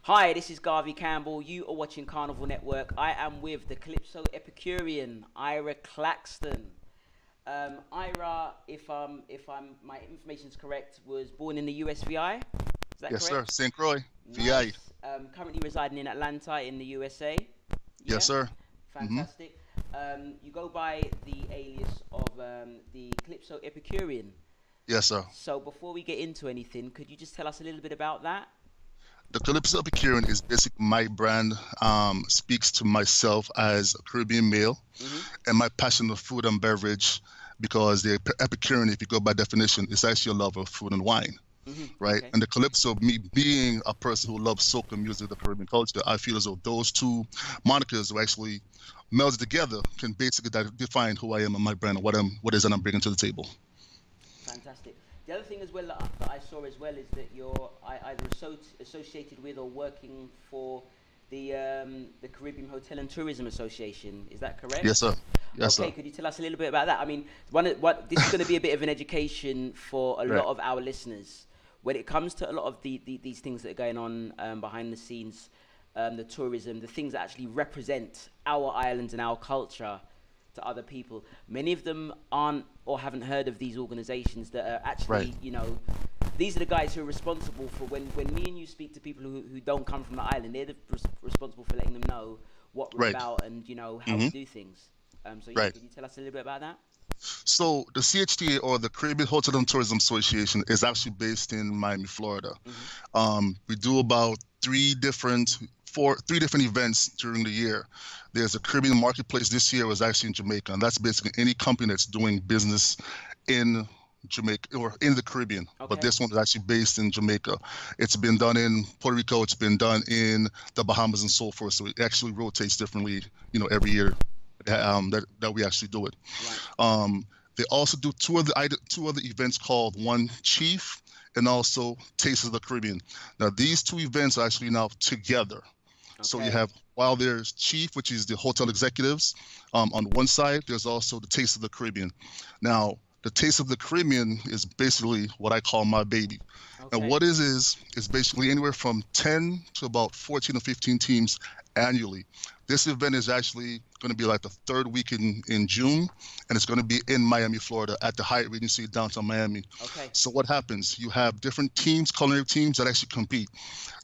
Hi, this is Garvey Campbell. You are watching Carnival Network. I am with the Calypso Epicurean, Ira Claxton. Ira, if my information is correct, was born in the USVI. Is that Yes, sir. correct? St. Croix, VI. Nice. Currently residing in Atlanta in the USA. Yes, Yeah, sir. hmm fantastic. You go by the alias of the Calypso Epicurean. Yes, sir. So before we get into anything, could you just tell us a little bit about that? The Calypso Epicurean is basically my brand. Speaks to myself as a Caribbean male Mm-hmm. and my passion of food and beverage, because the Epicurean, if you go by definition, is actually a love of food and wine, Mm-hmm. right? Okay. And the Calypso, me being a person who loves soca music, the Caribbean culture, I feel as though those two monikers were actually melded together can basically define who I am and my brand and what is that I'm bringing to the table. Fantastic. The other thing as well that I saw as well is that you're either associated with or working for the Caribbean Hotel and Tourism Association. Is that correct? Yes, sir. Yes, Okay. sir. Could you tell us a little bit about that? I mean, what this is going to be a bit of an education for a Right. lot of our listeners when it comes to a lot of these things that are going on behind the scenes, the tourism, the things that actually represent our islands and our culture to other people. Many of them aren't or haven't heard of these organizations that are actually, Right. these are the guys who are responsible for when me and you speak to people who don't come from the island, they're responsible for letting them know what we're Right. about and, how hmm we do things. So yeah, Right. could you tell us a little bit about that? So the CHTA, or the Caribbean Hotel and Tourism Association, is actually based in Miami, Florida. Mm-hmm. We do about three different events during the year. There's a Caribbean marketplace. This year was actually in Jamaica, and that's basically any company that's doing business in Jamaica or in the Caribbean. But Okay. this one is actually based in Jamaica. It's been done in Puerto Rico. It's been done in the Bahamas and so forth. So it actually rotates differently, every year that we actually do it. Right. They also do two other events called One Chief and also Taste of the Caribbean. Now these two events are actually now together. So you Okay. have, while there's Chief, which is the hotel executives, on one side, there's also the Taste of the Caribbean. Now the Taste of the Caribbean is basically what I call my baby. And Okay. what is basically anywhere from 10 to about 14 or 15 teams annually. This event is actually going to be like the third week in June, and it's going to be in Miami, Florida, at the Hyatt Regency downtown Miami. Okay. So what happens? You have different teams, culinary teams that actually compete.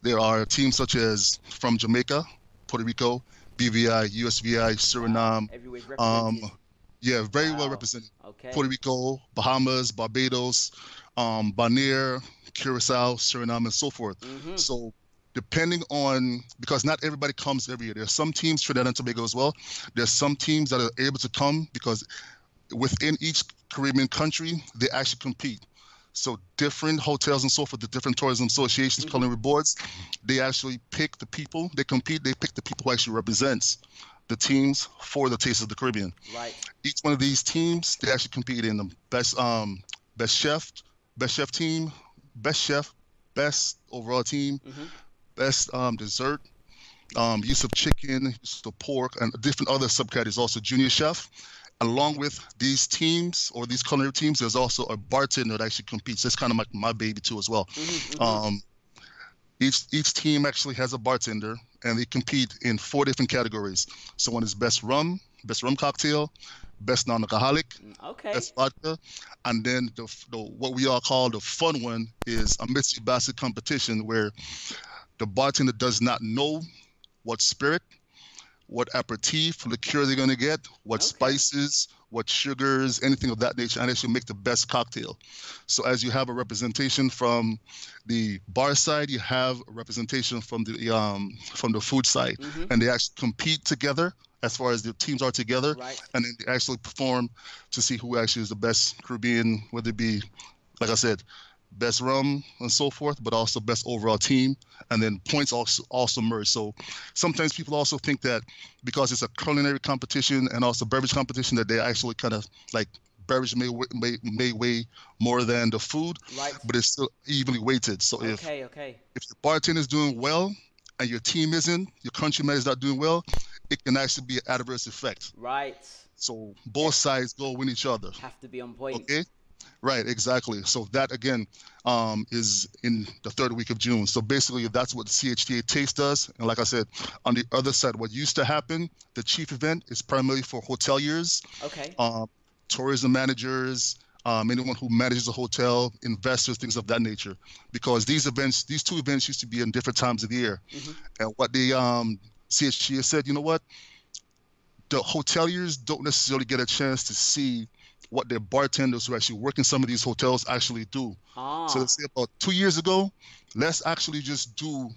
There are teams such as from Jamaica, Puerto Rico, BVI, USVI, Wow. Suriname. Everywhere's Um, represented. yeah, very well Wow. represented. Okay. Puerto Rico, Bahamas, Barbados, Bonaire, Curacao, Suriname, and so forth. Mm-hmm. So depending on, because not everybody comes every year. There's some teams, Trinidad and Tobago as well. There's some teams that are able to come because within each Caribbean country, they actually compete. So different hotels and so forth, the different tourism associations, Mm-hmm. culinary boards, they actually pick the people, they compete, they pick the people who actually represents the teams for the Taste of the Caribbean. Right. Each one of these teams, they actually compete in the best chef, best chef team, best chef, best overall team, Mm-hmm. best dessert, use of chicken, use of pork, and different other subcategories. Also, junior chef. Along with these teams or these culinary teams, there's also a bartender that actually competes. That's kind of like my baby too as well. Mm-hmm. Mm-hmm. Um, each team actually has a bartender, and they compete in 4 different categories. So one is best rum cocktail, best non-alcoholic, Okay. best vodka, and then the what we all call the fun one is a mystery basket competition where the bartender does not know what spirit, what aperitif, liqueur they're going to get, what Okay. spices, what sugars, anything of that nature, and they should make the best cocktail. So as you have a representation from the bar side, you have a representation from the food side, Mm-hmm. and they actually compete together as far as the teams are together, Right. and then they actually perform to see who actually is the best Caribbean, whether it be, like I said, best rum and so forth, but also best overall team, and then points also merge. So sometimes people also think that because it's a culinary competition and also beverage competition, that they actually kind of like beverage may weigh more than the food, Right. but it's still evenly weighted. So Okay. Okay. if your bartender is doing well and your team isn't, your countryman is not doing well, it can actually be an adverse effect. Right. So both sides go with each other. Have to be on point. Okay. Right, exactly. So that again is in the third week of June. So basically, that's what the CHTA Taste does. And like I said, on the other side, what used to happen, the chief event is primarily for hoteliers, Okay. um, tourism managers, anyone who manages a hotel, investors, things of that nature. Because these two events used to be in different times of the year. Mm-hmm. And what the CHTA said, you know what? The hoteliers don't necessarily get a chance to see what their bartenders who actually work in some of these hotels actually do. So let's Ah. say about 2 years ago, let's actually just do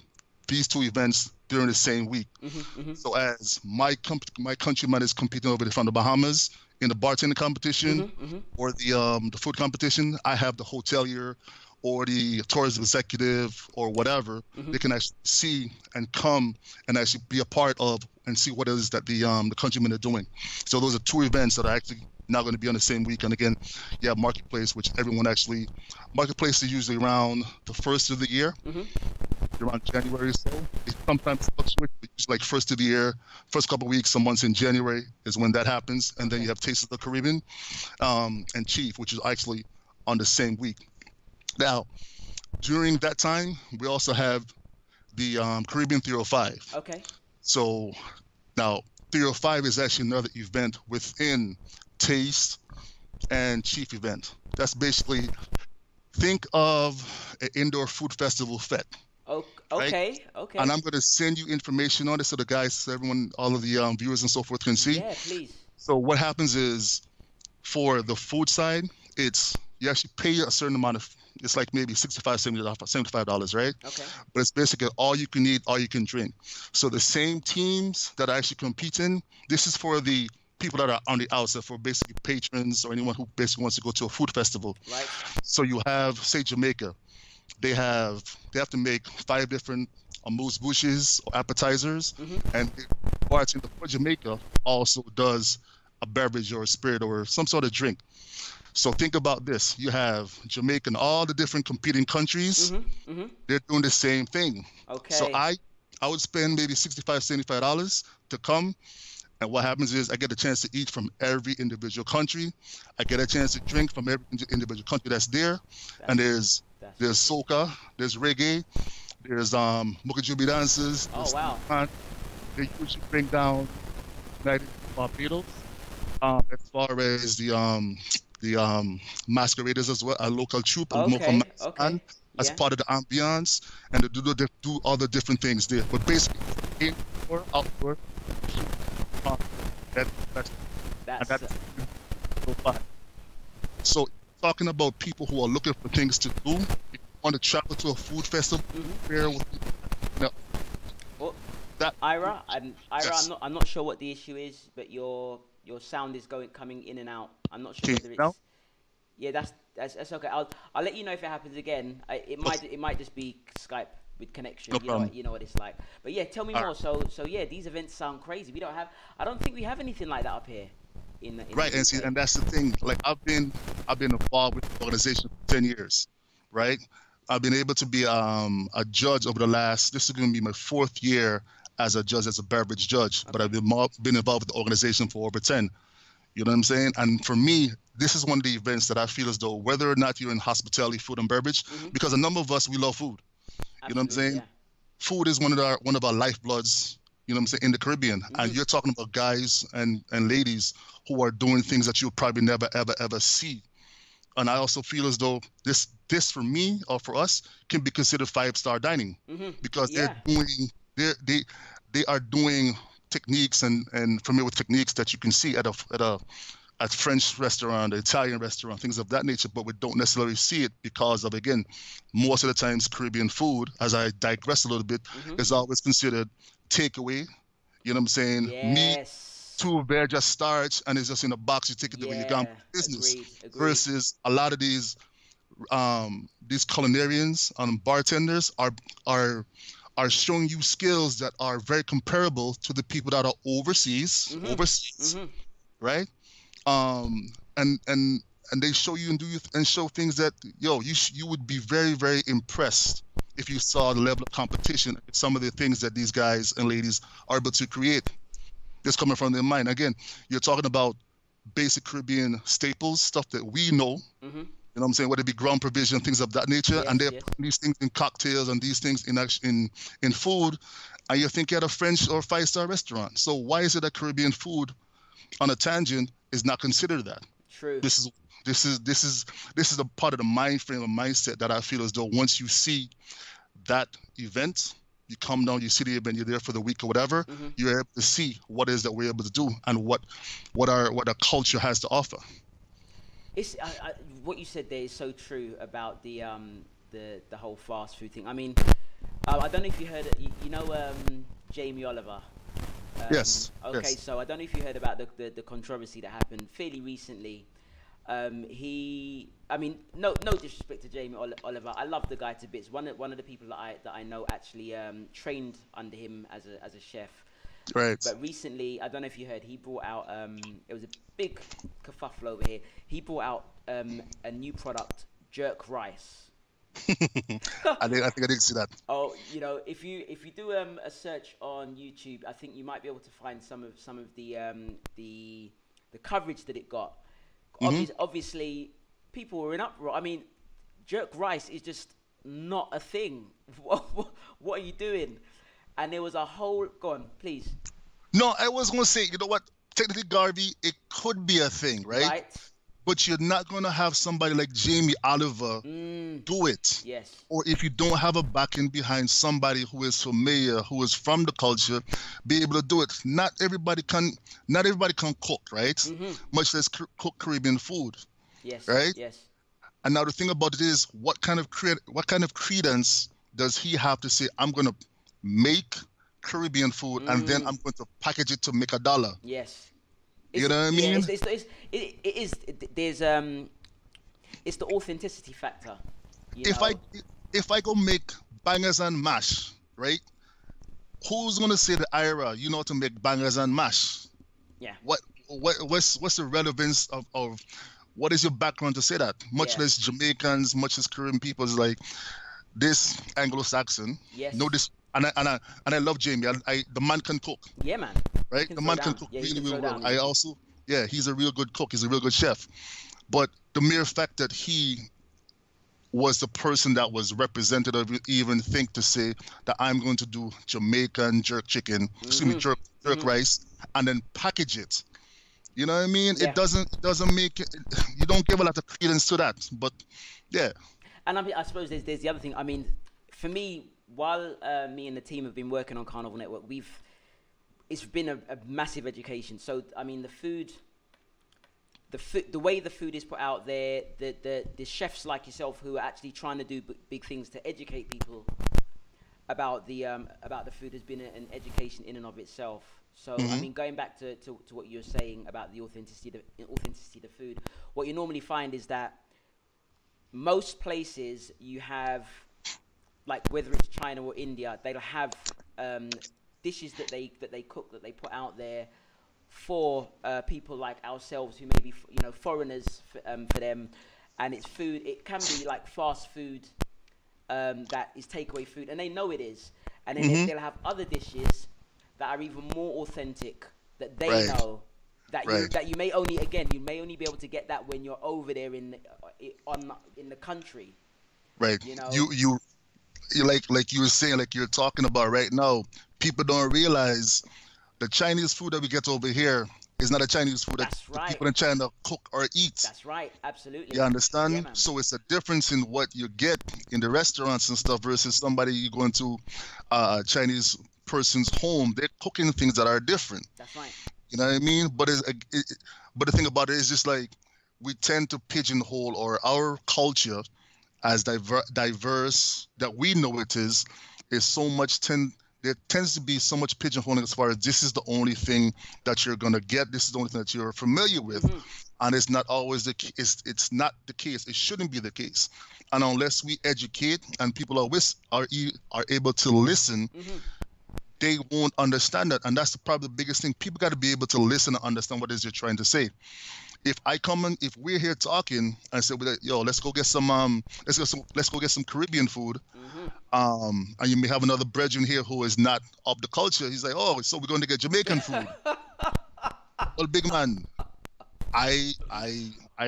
these two events during the same week. Mm-hmm. Mm-hmm. So as my countryman is competing over from the Bahamas in the bartending competition Mm-hmm. Mm-hmm. or the food competition, I have the hotelier or the tourism executive or whatever. Mm-hmm. They can actually see and come and actually be a part of and see what it is that the countrymen are doing. So those are two events that are actually now going to be on the same week. And again, you have Marketplace, which Marketplace is usually around the first of the year, Mm-hmm. around January or so. It sometimes fluctuates, but usually like first of the year, first couple of weeks, some months in January is when that happens. And then you have Taste of the Caribbean and Chief, which is actually on the same week. Now, during that time, we also have the Caribbean 305. Okay. So now 305 is actually another event within Taste and Chief event. That's basically, think of an indoor food festival fete. Okay. Right? Okay. Okay. And I'm going to send you information on it so the guys, so everyone, all of the viewers and so forth can see. Yeah, please. So what happens is for the food side, you actually pay a certain amount of, it's like maybe $65, $75, right? Okay. But it's basically all you can eat, all you can drink. So the same teams that are actually competing, this is for the people that are on the outside, for basically patrons or anyone who basically wants to go to a food festival. Right. So you have, say, Jamaica. They have to make 5 different amuse bouches or appetizers, Mm-hmm. and the bartender for Jamaica also does a beverage or a spirit or some sort of drink. So think about this. You have Jamaica and all the different competing countries. Mm-hmm. Mm-hmm. They're doing the same thing. Okay. So I would spend maybe $65, $75 to come. And what happens is I get a chance to eat from every individual country. I get a chance to drink from every individual country that's there. And there's soca, there's reggae, there's Mukajubi dances. Oh, wow. They usually bring down United Barbados. As far as the masqueraders as well, a local troupe, a local band, as part of the ambiance, and they do all the different things there. But basically, indoor, outdoor, that's so fun. So talking about people who are looking for things to do, if you want to travel to a food festival, where would you know, well, that Ira, yes. I'm not sure what the issue is, but your sound is coming in and out. I'm not sure whether it's now? Yeah, that's okay. I'll let you know if it happens again. It might just be Skype with connection. No problem. You know what it's like. But yeah, tell me more. So yeah, these events sound crazy. I don't think we have anything like that up here. Right, and see, and that's the thing. Like I've been involved with the organization for 10 years, right? I've been able to be a judge over the last. This is going to be my 4th year as a judge, as a beverage judge. Okay. But I've been involved with the organization for over 10. You know what I'm saying? And for me, this is one of the events that I feel as though, whether or not you're in hospitality, food and beverage, because a number of us, we love food. Absolutely, you know what I'm saying? Yeah. Food is one of our lifebloods, you know what I'm saying, in the Caribbean. And you're talking about guys and ladies who are doing things that you'll probably never, ever, ever see. And I also feel as though this for me or for us can be considered 5-star dining because they are doing techniques and familiar with techniques that you can see at a French restaurant, an Italian restaurant, things of that nature, but we don't necessarily see it because of, again, most of the times Caribbean food, as I digress a little bit, is always considered takeaway. You know what I'm saying? Yes. 2 veg, just starch, and it's just in a box. You take it the way you got business. Agreed. Versus a lot of these culinarians and bartenders are showing you skills that are very comparable to the people that are overseas, right? And they show you and show things that you would be very, very impressed if you saw the level of competition, some of the things that these guys and ladies are able to create. This coming from their mind. Again, you're talking about basic Caribbean staples, stuff that we know. Mm-hmm. You know what I'm saying? Whether it be ground provision, things of that nature, and Yes, they're yes. putting these things in cocktails and these things in food, and you think you're at a French or five-star restaurant. So why is it that Caribbean food on a tangent is not considered that? True. This is this is this is this is a part of the mind frame and mindset that I feel as though once you see that event, you come down, you see the event, you're there for the week or whatever, Mm-hmm. you're able to see what it is that we're able to do and what our culture has to offer. It's what you said there is so true about the whole fast food thing. I mean, I don't know if you heard you know Jamie Oliver. Yes. Okay, Yes. so I don't know if you heard about the controversy that happened fairly recently. I mean, no disrespect to Jamie Oliver. I love the guy to bits. One of the people that I know actually trained under him as a chef. Right. But recently, I don't know if you heard, he brought out it was a big kerfuffle over here. He brought out a new product, jerk rice. I think I did see that. Oh, you know, if you do a search on YouTube, I think you might be able to find some of the coverage that it got. Obviously, people were in uproar. I mean, jerk rice is just not a thing. What are you doing? And there was a whole. Go on, please. No, I was gonna say, you know what? Technically, Garvey, it could be a thing, right? Right? But you're not gonna have somebody like Jamie Oliver do it. Yes. Or if you don't have a backing behind somebody who is familiar, who is from the culture, be able to do it. Not everybody can cook, right? Much less cook Caribbean food, Yes. right? Yes. And now the thing about it is, what kind of credence does he have to say, I'm gonna make Caribbean food and then I'm going to package it to make $1? Yes. You know what I mean? It's the authenticity factor. If I go make bangers and mash, right? Who's gonna say to Ira, you know how to make bangers and mash? Yeah. What's the relevance of what is your background to say that? Much less Jamaicans, much less Caribbean people is like this Anglo-Saxon. Yes. No, this and I love Jamie. The man can cook. Yeah, man. Right? The man can cook really, really well. I also, he's a real good cook. He's a real good chef. But the mere fact that he was the person that was representative, even think to say that I'm going to do Jamaican jerk chicken, jerk rice, and then package it. You know what I mean? Yeah. It doesn't make it. You don't give a lot of credence to that. But yeah. And I suppose there's the other thing. I mean, for me, while me and the team have been working on Carnival Network, it's been a massive education. So I mean, the way the food is put out there, the chefs like yourself who are actually trying to do big things to educate people about the food has been an education in and of itself. So I mean, going back to what you were saying about the authenticity of the food, what you normally find is that most places you have, like whether it's China or India, they'll have dishes that they cook, that they put out there for people like ourselves who may be foreigners for them, and it's food. It can be like fast food that is takeaway food, and they know it is, and then they'll have other dishes that are even more authentic that they know that you may only be able to get that when you're over there in the country. Right. You know. You like you were saying, like you're talking about right now, people don't realize the Chinese food that we get over here is not a Chinese food that people in China cook or eat. That's right, absolutely. You understand? Yeah, man. So it's a difference in what you get in the restaurants and stuff versus somebody you go into a Chinese person's home. They're cooking things that are different. That's right. You know what I mean? But but the thing about it is just like we tend to pigeonhole our culture as diverse that we know it is so much there tends to be so much pigeonholing as far as this is the only thing that you're going to get. This is the only thing that you're familiar with. And it's not always it's not the case. It shouldn't be the case. And unless we educate and people are able to listen, they won't understand that. And that's probably the biggest thing. People got to be able to listen and understand what it is you're trying to say. If we're here talking and say, yo, let's go get some Caribbean food, and you may have another brethren here who is not of the culture. He's like, oh, so we're going to get Jamaican food. Well, big man, I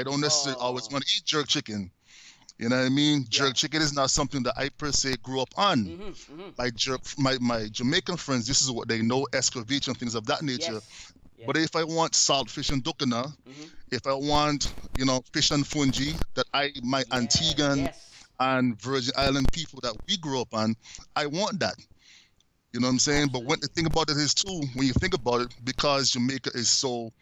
don't necessarily always Oh, want to eat jerk chicken. You know what I mean? yeah. Jerk chicken is not something that I per se grew up on. Mhm, mhm. My Jamaican friends, this is what they know, escovitch and things of that nature. Yes, But yes. if I want salt fish and dokana, Mhm. if I want, fish and fungi that my Yeah, Antiguan yes. and Virgin Island people that we grew up on, I want that. You know what I'm saying? But when the Absolutely. thing about it is too, when you think about it, because Jamaica is so,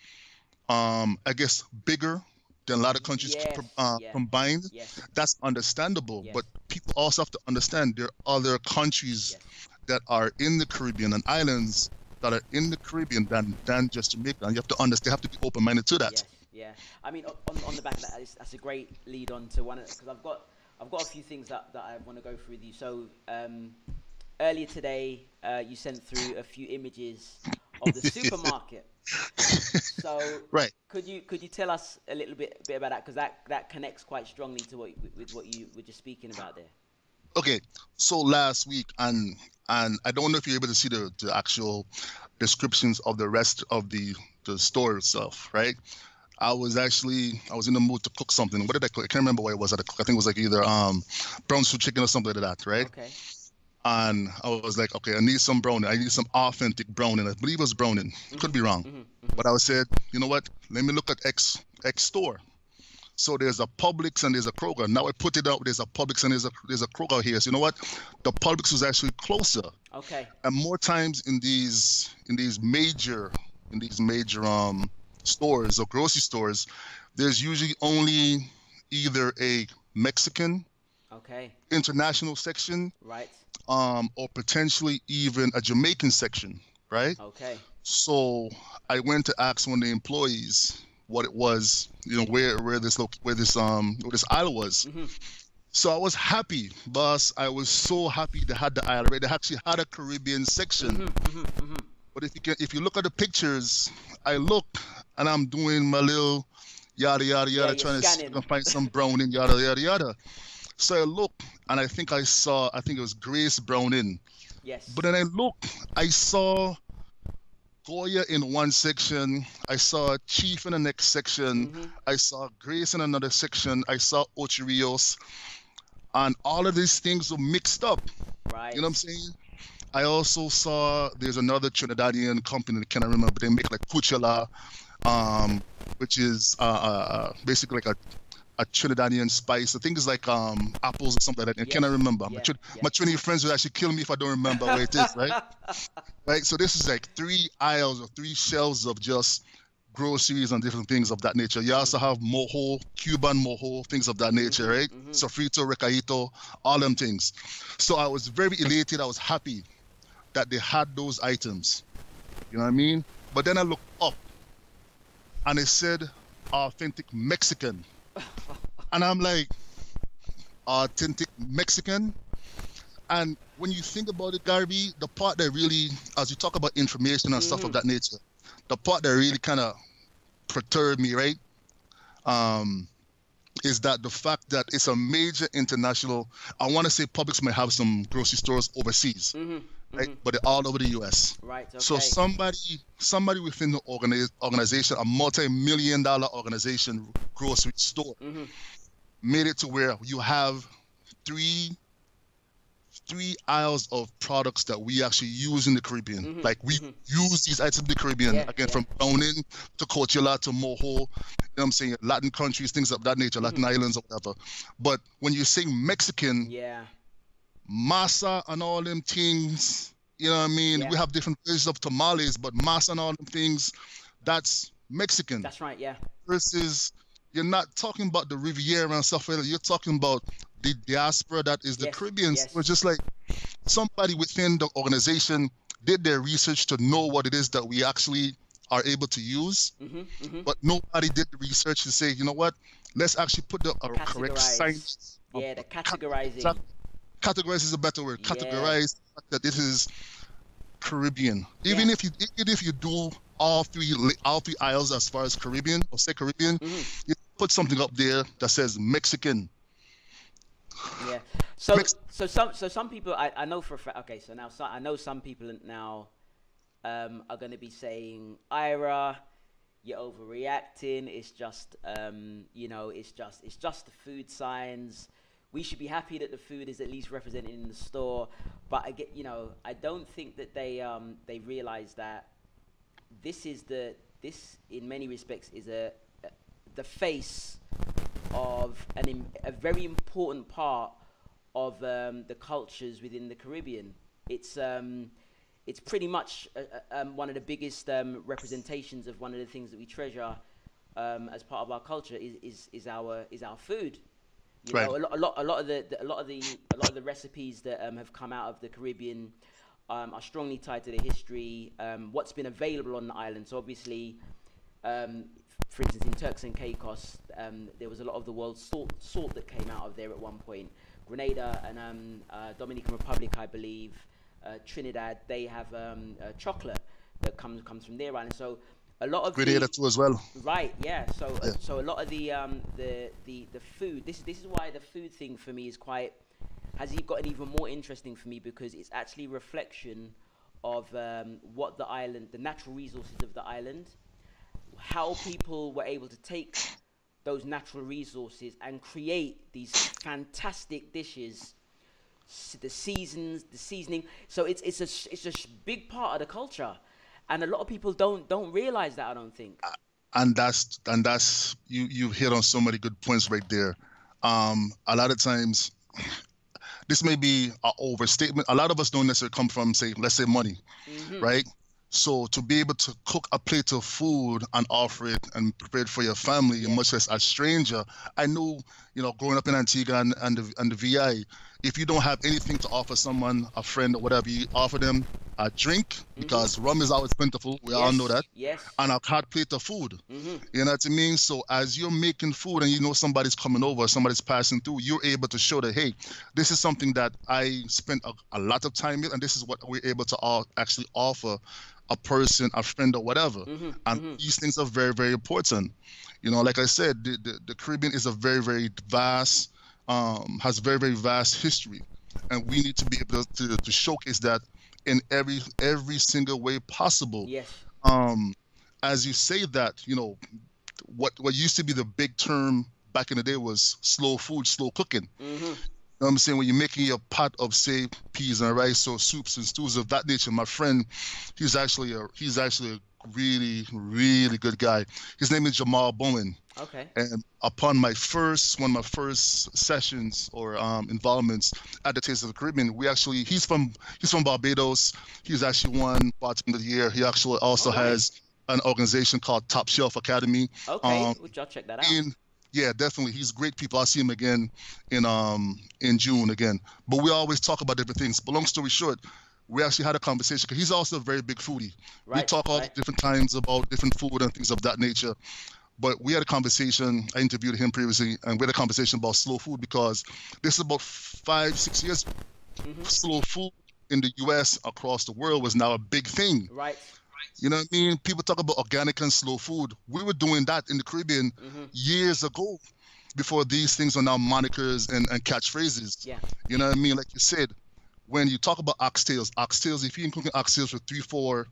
I guess, bigger than a lot of countries Yes, yeah. combined, Yes, that's understandable. yes, But people also have to understand there are other countries yes, that are in the Caribbean and islands that are in the Caribbean than just Jamaica. And you have to understand, they have to be open-minded to that. yes, yeah. I mean, on the back of that, that's a great lead on to one because I've got a few things that I want to go through with you. So earlier today, you sent through a few images of the supermarket. So Right. could you tell us a little bit about that because that connects quite strongly to with what you were just speaking about there. Okay. So last week, and I don't know if you're able to see the actual descriptions of the rest of the store itself, right? I was in the mood to cook something. What did I cook? I can't remember what it was that I cooked. I think it was like either brown stew chicken or something like that, right? Okay. And I was like, okay, I need some browning. I need some authentic browning. I believe it was browning. Could Mhm. be wrong. Mhm. Mhm. But I said, you know what? Let me look at X store. So there's a Publix and there's a Kroger. Now I put it out. There's a Publix and there's a Kroger here. So you know what? The Publix was actually closer. Okay. And more times in these major stores or grocery stores, there's usually only either a Mexican Okay. international section Right. or potentially even a Jamaican section, right? Okay. So I went to ask one of the employees what it was, where this aisle was. Mhm. So I was happy, boss. I was so happy they had the aisle, right? They actually had a Caribbean section. Mhm. Mhm. Mhm. But if you look at the pictures, I look and I'm doing my little yada yada Yeah, yada, you're trying to see if I scanning. can find some browning, yada yada yada. So I look and I think it was Grace Browning. But Yes. then I saw Goya in one section, I saw Chief in the next section, Mhm. I saw Grace in another section, I saw Ocho Rios, and all of these things were mixed up. You know what I'm Right. saying? I also saw there's another Trinidadian company, I cannot remember, they make like Cuchela, um, which is basically like a Trinidadian spice. So things like apples or something like that. I cannot Yes. remember. Yeah. Yeah. My Trinidad friends would actually kill me if I don't remember where it is, right? Right. So this is like 3 aisles or 3 shelves of just groceries and different things of that nature. You Mhm. also have mojo, Cuban mojo, things of that nature, Mhm. right? Mhm. Sofrito, recaito, all them things. So I was very elated. I was happy that they had those items. You know what I mean? But then I looked up and it said authentic Mexican. And I'm like, authentic Mexican? And when you think about it, Garby, the part that really, as you talk about information and stuff of Mhm. that nature, the part that really kind of perturbed me, right, um, is that the fact that it's a major international. I want to say Publix might have some grocery stores overseas, Mhm. right, Mhm. but they're all over the U.S. Right. So Okay. somebody within the organization, a multi-million-dollar organization, grocery store, Mhm. made it to where you have three three aisles of products that we actually use in the Caribbean. Mhm. Like we Mhm. use these items in the Caribbean, Yeah. again, Yeah. from Browning to Coachella to Mojo, you know what I'm saying, Latin countries, things of that nature, Mhm. Latin islands or whatever. But when you say Mexican, Yeah. masa and all them things, you know what I mean? Yeah. We have different versions of tamales, but masa and all them things, that's Mexican. That's right. Yeah. Versus you're not talking about the Riviera and stuff like that. You're talking about the diaspora that is the Yes. Caribbean. So it's Yes. just like somebody within the organization did their research to know what it is that we actually are able to use, Mhm. Mhm. but nobody did the research to say, you know what, let's actually put the correct Categorize. science. Yeah. The Cat- categorizing. Categorize is a better word. Yeah. Categorize that this is Caribbean. Yeah. Even if you do all three aisles as far as Caribbean or say Caribbean, Mhm. you put something up there that says Mexican. Yeah. So Mex- some people I know for a fact. Okay. So now I know some people now are going to be saying Ira. you're overreacting. It's just, it's just the food signs. We should be happy that the food is at least represented in the store. But I don't think that they realize that this in many respects is the face of a very important part of the cultures within the Caribbean. It's pretty much one of the biggest representations of one of the things that we treasure as part of our culture is our food. Right. A lot of the recipes that have come out of the Caribbean are strongly tied to the history, what's been available on the island. So obviously, for instance, in Turks and Caicos, there was a lot of the world's salt that came out of there at one point. Grenada and Dominican Republic, I believe, Trinidad, they have chocolate that comes from their island. So a lot of Grenada too as well. Right, yeah. So a lot of the food. This is why the food thing for me has gotten even more interesting for me, because it's actually a reflection of what the natural resources of the island, how people were able to take those natural resources and create these fantastic dishes, the seasoning. So it's a big part of the culture, and a lot of people don't realize that, I don't think. And that's you hit on so many good points right there. A lot of times, this may be an overstatement. A lot of us don't necessarily come from, let's say money, right? So to be able to cook a plate of food and offer it and prepare it for your family, much less a stranger. I know, growing up in Antigua and the VI, if you don't have anything to offer someone, a friend or whatever, you offer them a drink, because rum is always plentiful. We all know that. Yes. And a hot plate of food. You know what I mean? So as you're making food and somebody's coming over, somebody's passing through, you're able to show that, hey, this is something that I spent a lot of time with, and this is what we're able to actually offer a person, a friend, or whatever. And these things are very, very important. Like I said, the Caribbean is a very, very vast, has very, very vast history. And we need to be able to showcase that in every single way possible. Yes. As you say that, what used to be the big term back in the day was slow food, slow cooking. You know what I'm saying? When you're making a pot of, say, peas and rice or soups and stews of that nature, my friend, he's actually a really, really good guy. His name is Jamal Bowen. Okay. And upon one of my first sessions or involvements at the Taste of the Caribbean, he's from Barbados. He's actually won Bartender of the Year. He actually also has an organization called Top Shelf Academy. Okay, which I'll check that out. Yeah, definitely. He's great people. I'll see him again in June again. But we always talk about different things. But long story short, we actually had a conversation, because he's also a very big foodie. Right, we talk all different times about different food and things of that nature. But we had a conversation. I interviewed him previously, and we had a conversation about slow food, because this is about 5-6 years. Slow food in the U.S. across the world was now a big thing. Right. You know what I mean? People talk about organic and slow food. We were doing that in the Caribbean years ago, before these things are now monikers and catchphrases. Yeah. You know what I mean? Like you said, when you talk about oxtails, if you're cooking oxtails for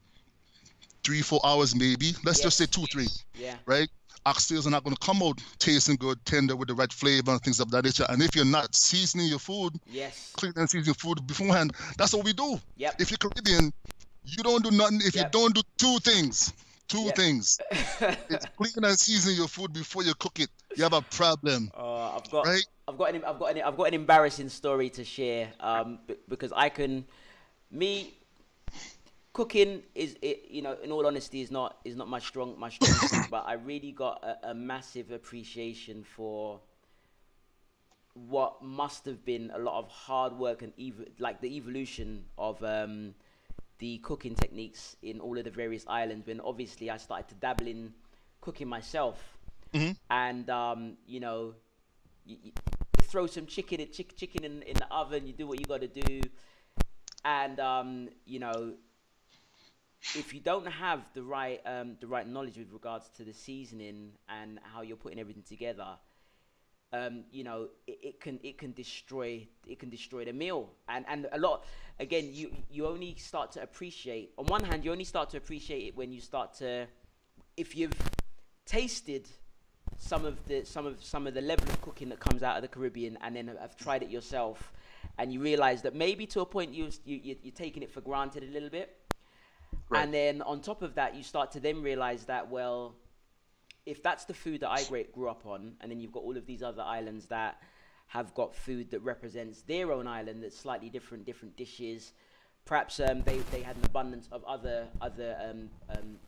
3-4 hours maybe, let's just say 2-3, right? Oxtails are not going to come out tasting good, tender, with the right flavor and things of that nature. And if you're not seasoning your food, cleaning and seasoning your food beforehand, that's what we do. Yep. If you're Caribbean, you don't do nothing if you don't do two things. It's clean and season your food before you cook it. You have a problem. I've got an embarrassing story to share. Because cooking in all honesty is not my strong suit, but I really got a massive appreciation for what must have been a lot of hard work and the evolution of the cooking techniques in all of the various islands, when obviously I started to dabble in cooking myself. And you throw some chicken in the oven, you do what you got to do, and if you don't have the right knowledge with regards to the seasoning and how you're putting everything together, it can destroy the meal. And a lot, again, you only start to appreciate, on one hand, you only start to appreciate it when you start to, if you've tasted some of the level of cooking that comes out of the Caribbean, and then have tried it yourself, and you realize that maybe to a point you're taking it for granted a little bit. Right. And then on top of that, you start to then realize that, well, if that's the food that I grew up on, and then you've got all of these other islands that have got food that represents their own island that's slightly different dishes. Perhaps they had an abundance of other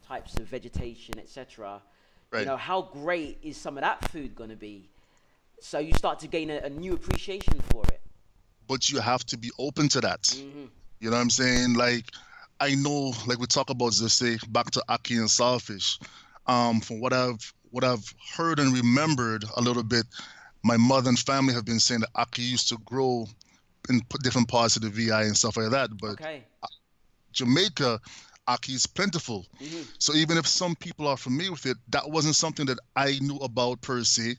types of vegetation, etc. Right. You know, how great is some of that food going to be? So you start to gain a new appreciation for it. But you have to be open to that. You know what I'm saying? Like, I know, like we talk about, let's say, back to ackee and saltfish. From what I've heard and remembered a little bit, my mother and family have been saying that ackee used to grow in different parts of the VI and stuff like that. But Jamaica, ackee is plentiful. So even if some people are familiar with it, that wasn't something that I knew about per se,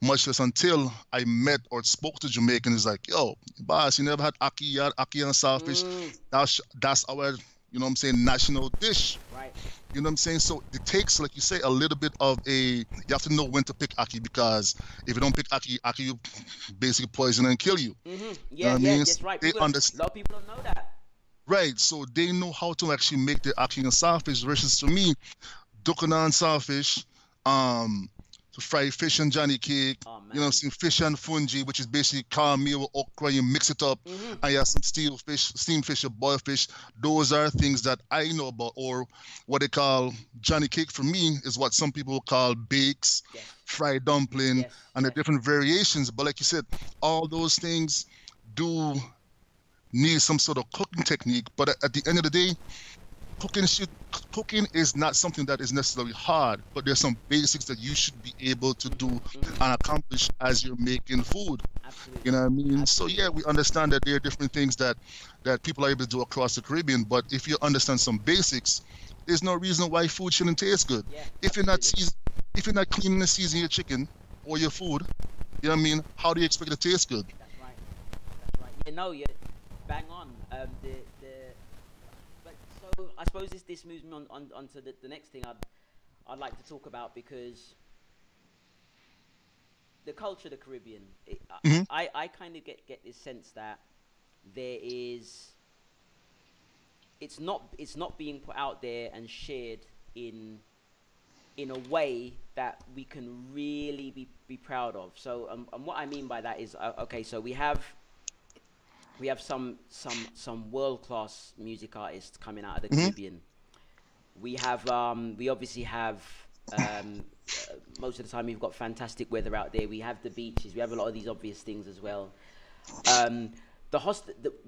much less until I met or spoke to Jamaicans. Like, yo, boss, you never had ackee yet, ackee and saltfish. That's our, you know what I'm saying, national dish. Right. You know what I'm saying? So it takes, like you say, a little bit of you have to know when to pick ackee, because if you don't pick ackee will basically poison and kill you. Yeah, you know what I mean? That's right. A lot of people don't know that. Right, so they know how to actually make the ackee and saltfish, versus to me, dukana and saltfish, fried fish and Johnny cake, you know what I'm saying, fish and fungi, which is basically cornmeal with okra, you mix it up, and you have some steamed fish or boiled fish. Those are things that I know about. Or what they call Johnny cake for me is what some people call bakes, fried dumpling, and the different variations. But like you said, all those things do need some sort of cooking technique. But at the end of the day, cooking is not something that is necessarily hard, but there's some basics that you should be able to do and accomplish as you're making food. Absolutely. You know what I mean? Absolutely. So yeah, we understand that there are different things that people are able to do across the Caribbean, but if you understand some basics, there's no reason why food shouldn't taste good. Yeah, if you're not cleaning and seasoning your chicken or your food, you know what I mean, how do you expect it to taste good? That's right. You know, you're bang on. So I suppose this moves me on to the next thing I'd like to talk about, because the culture of the Caribbean, I kind of get this sense that it's not being put out there and shared in a way that we can really be proud of. So and what I mean by that is, okay, so we have some world-class music artists coming out of the Caribbean. We obviously have most of the time we've got fantastic weather out there. We have the beaches. We have a lot of these obvious things as well.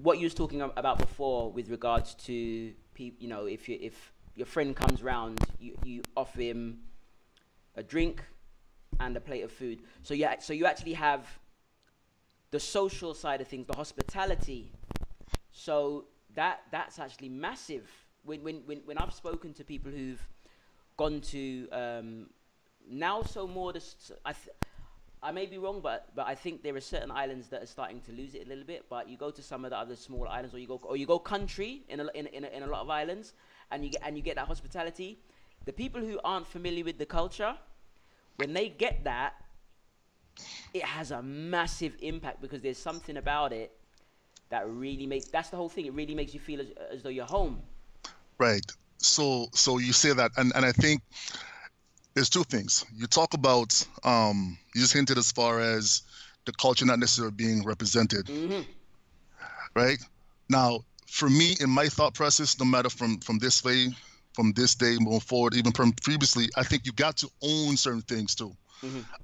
What you was talking about before with regards to people, you know, if your friend comes round, you offer him a drink and a plate of food. So you actually have the social side of things, the hospitality. So that's actually massive. When I've spoken to people who've gone to now, so more I may be wrong, but I think there are certain islands that are starting to lose it a little bit. But you go to some of the other small islands, or you go country in a lot of islands, and you get that hospitality. The people who aren't familiar with the culture, when they get that, it has a massive impact, because there's something about it that really that's the whole thing. It really makes you feel as though you're home. Right. So you say that, and I think there's two things. You talk about, you just hinted as far as the culture not necessarily being represented. Right? Now, for me, in my thought process, no matter from this day moving forward, even from previously, I think you got to own certain things too.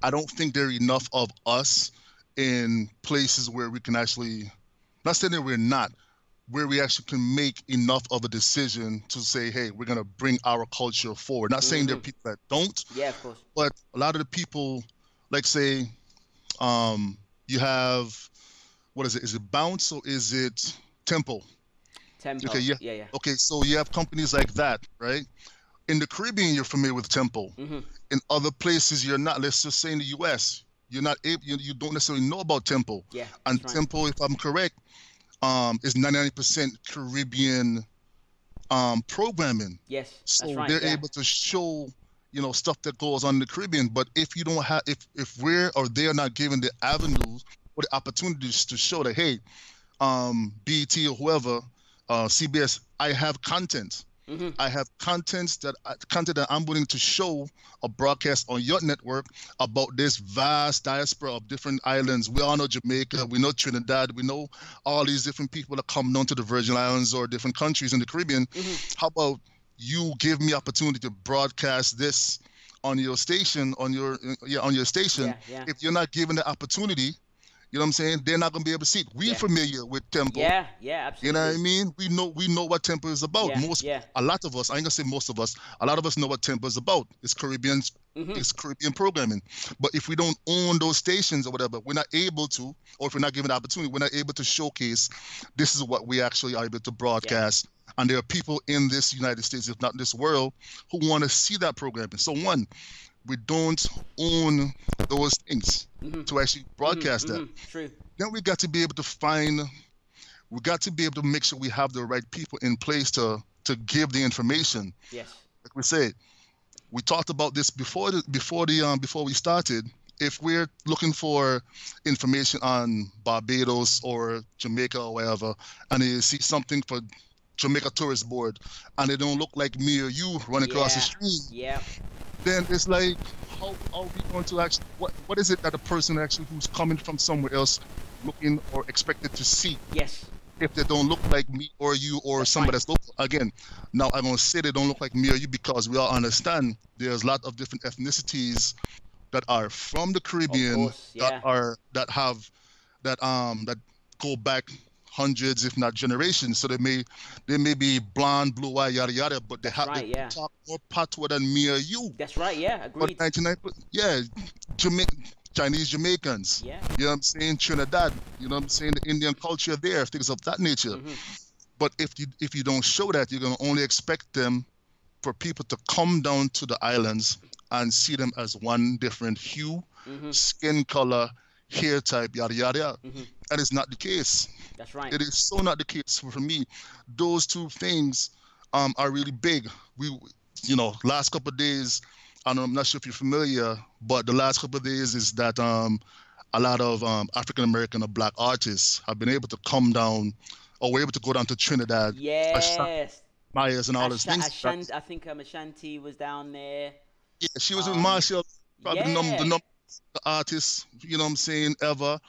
I don't think there are enough of us in places where we can actually, not saying that we're not, where we actually can make enough of a decision to say, hey, we're going to bring our culture forward. Not saying there are people that don't. Yeah, of course. But a lot of the people, like say, you have, what is it? Is it Bounce or is it Tempo? Tempo. Okay, yeah. Okay, so you have companies like that, right? In the Caribbean, you're familiar with Tempo. In other places, you're not. Let's just say in the U.S., you're not able. You don't necessarily know about Tempo. Yeah. And Tempo, if I'm correct, is 99% Caribbean programming. Yes. So that's right, they're able to show, stuff that goes on in the Caribbean. But if you don't have, if we're or they are not given the avenues or the opportunities to show that, hey, BET or whoever, CBS, I have content. Mm-hmm. I have content that I'm willing to show or broadcast on your network about this vast diaspora of different islands. We all know Jamaica, we know Trinidad, we know all these different people that come down to the Virgin Islands or different countries in the Caribbean. Mm-hmm. How about you give me opportunity to broadcast this on your station, on your station? Yeah. If you're not given the opportunity, you know what I'm saying, they're not gonna be able to see it. We're familiar with tempo. Yeah, absolutely. You know what I mean? We know what tempo is about. A lot of us, I ain't gonna say most of us, a lot of us know what tempo is about. It's Caribbean, it's Caribbean programming. But if we don't own those stations or whatever, we're not able to, or if we're not given the opportunity, we're not able to showcase this is what we actually are able to broadcast. And there are people in this United States, if not this world, who want to see that programming. So one, we don't own those things to actually broadcast that. True. Then we got to be able to make sure we have the right people in place to give the information. Yes. Like we said, we talked about this before we started. If we're looking for information on Barbados or Jamaica or wherever, and you see something for Jamaica Tourist Board, and they don't look like me or you running across the street, then it's like, how are we going to actually, what is it that a person actually who's coming from somewhere else looking or expected to see? Yes. If they don't look like me or you or somebody that's local. Again, now I'm going to say they don't look like me or you because we all understand there's a lot of different ethnicities that are from the Caribbean, that go back hundreds, if not generations. So they may be blonde, blue eye, yada yada, but they talk more patois than me or you. That's right. Yeah, agreed. But 99%, Chinese Jamaicans. Yeah. You know what I'm saying? Trinidad. You know what I'm saying? The Indian culture there, things of that nature. But if you don't show that, you're gonna only expect them for people to come down to the islands and see them as one different hue, skin color, hair type, yada yada yada. And it's not the case. That's right. It is so not the case for me. Those two things are really big. Last couple of days, I'm not sure if you're familiar, but the last couple of days is that a lot of African American or Black artists have been able to come down, or were able to go down to Trinidad. Yes. Myers and all those things. I think Ashanti was down there. Yeah, she was with Marshall, probably the number artist, you know what I'm saying, ever.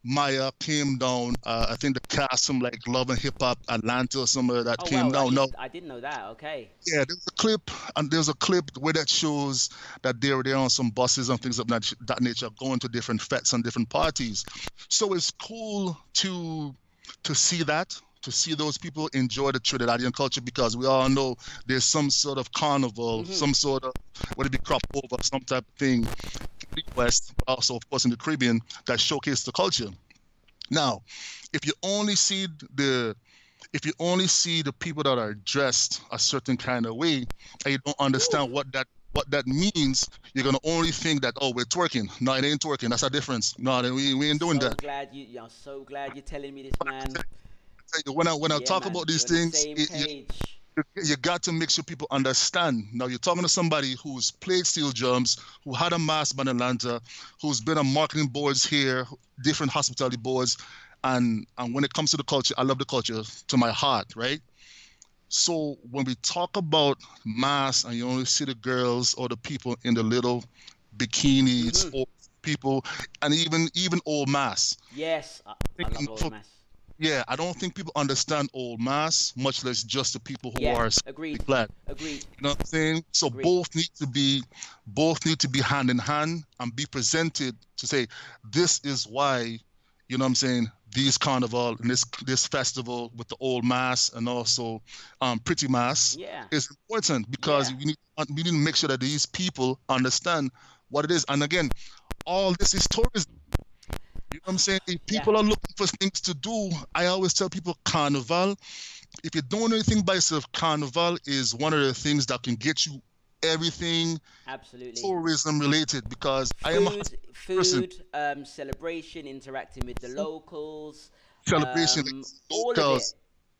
Maya came down. I think the cast from like Love and Hip Hop Atlanta or somewhere that came down. I didn't know that. Okay. Yeah, there's a clip where that shows that they're there on some buses and things of that nature, going to different fetes and different parties. So it's cool to see that. To see those people enjoy the Trinidadian culture, because we all know there's some sort of carnival, some sort of, whether it be crop over, some type of thing in the West, but also, of course, in the Caribbean that showcase the culture. Now, if you only see the people that are dressed a certain kind of way, and you don't understand what that means, you're gonna only think that, oh, we're twerking. No, it ain't twerking. That's a difference. No, we ain't doing that. I'm so glad you're telling me this, man. When I talk about these things, you got to make sure people understand. Now, you're talking to somebody who's played steel drums, who had a mass band in Atlanta, who's been on marketing boards here, different hospitality boards, and when it comes to the culture, I love the culture to my heart, right? So when we talk about mass and you only see the girls or the people in the little bikinis, or people, and even old mass. Yes, I love old mass. Yeah, I don't think people understand old mass, much less just the people who are glad. Agreed. You know what I'm saying? So both need to be hand in hand and be presented to say, this is why, you know what I'm saying, these carnival and this festival with the old mass and also pretty mass is important, because we need to make sure that these people understand what it is. And again, all this is tourism. You know what I'm saying? If people are looking for things to do, I always tell people Carnival, if you don't know anything by yourself, Carnival is one of the things that can get you everything tourism related, because I am a person. Celebration, interacting with the locals, celebration, all of it.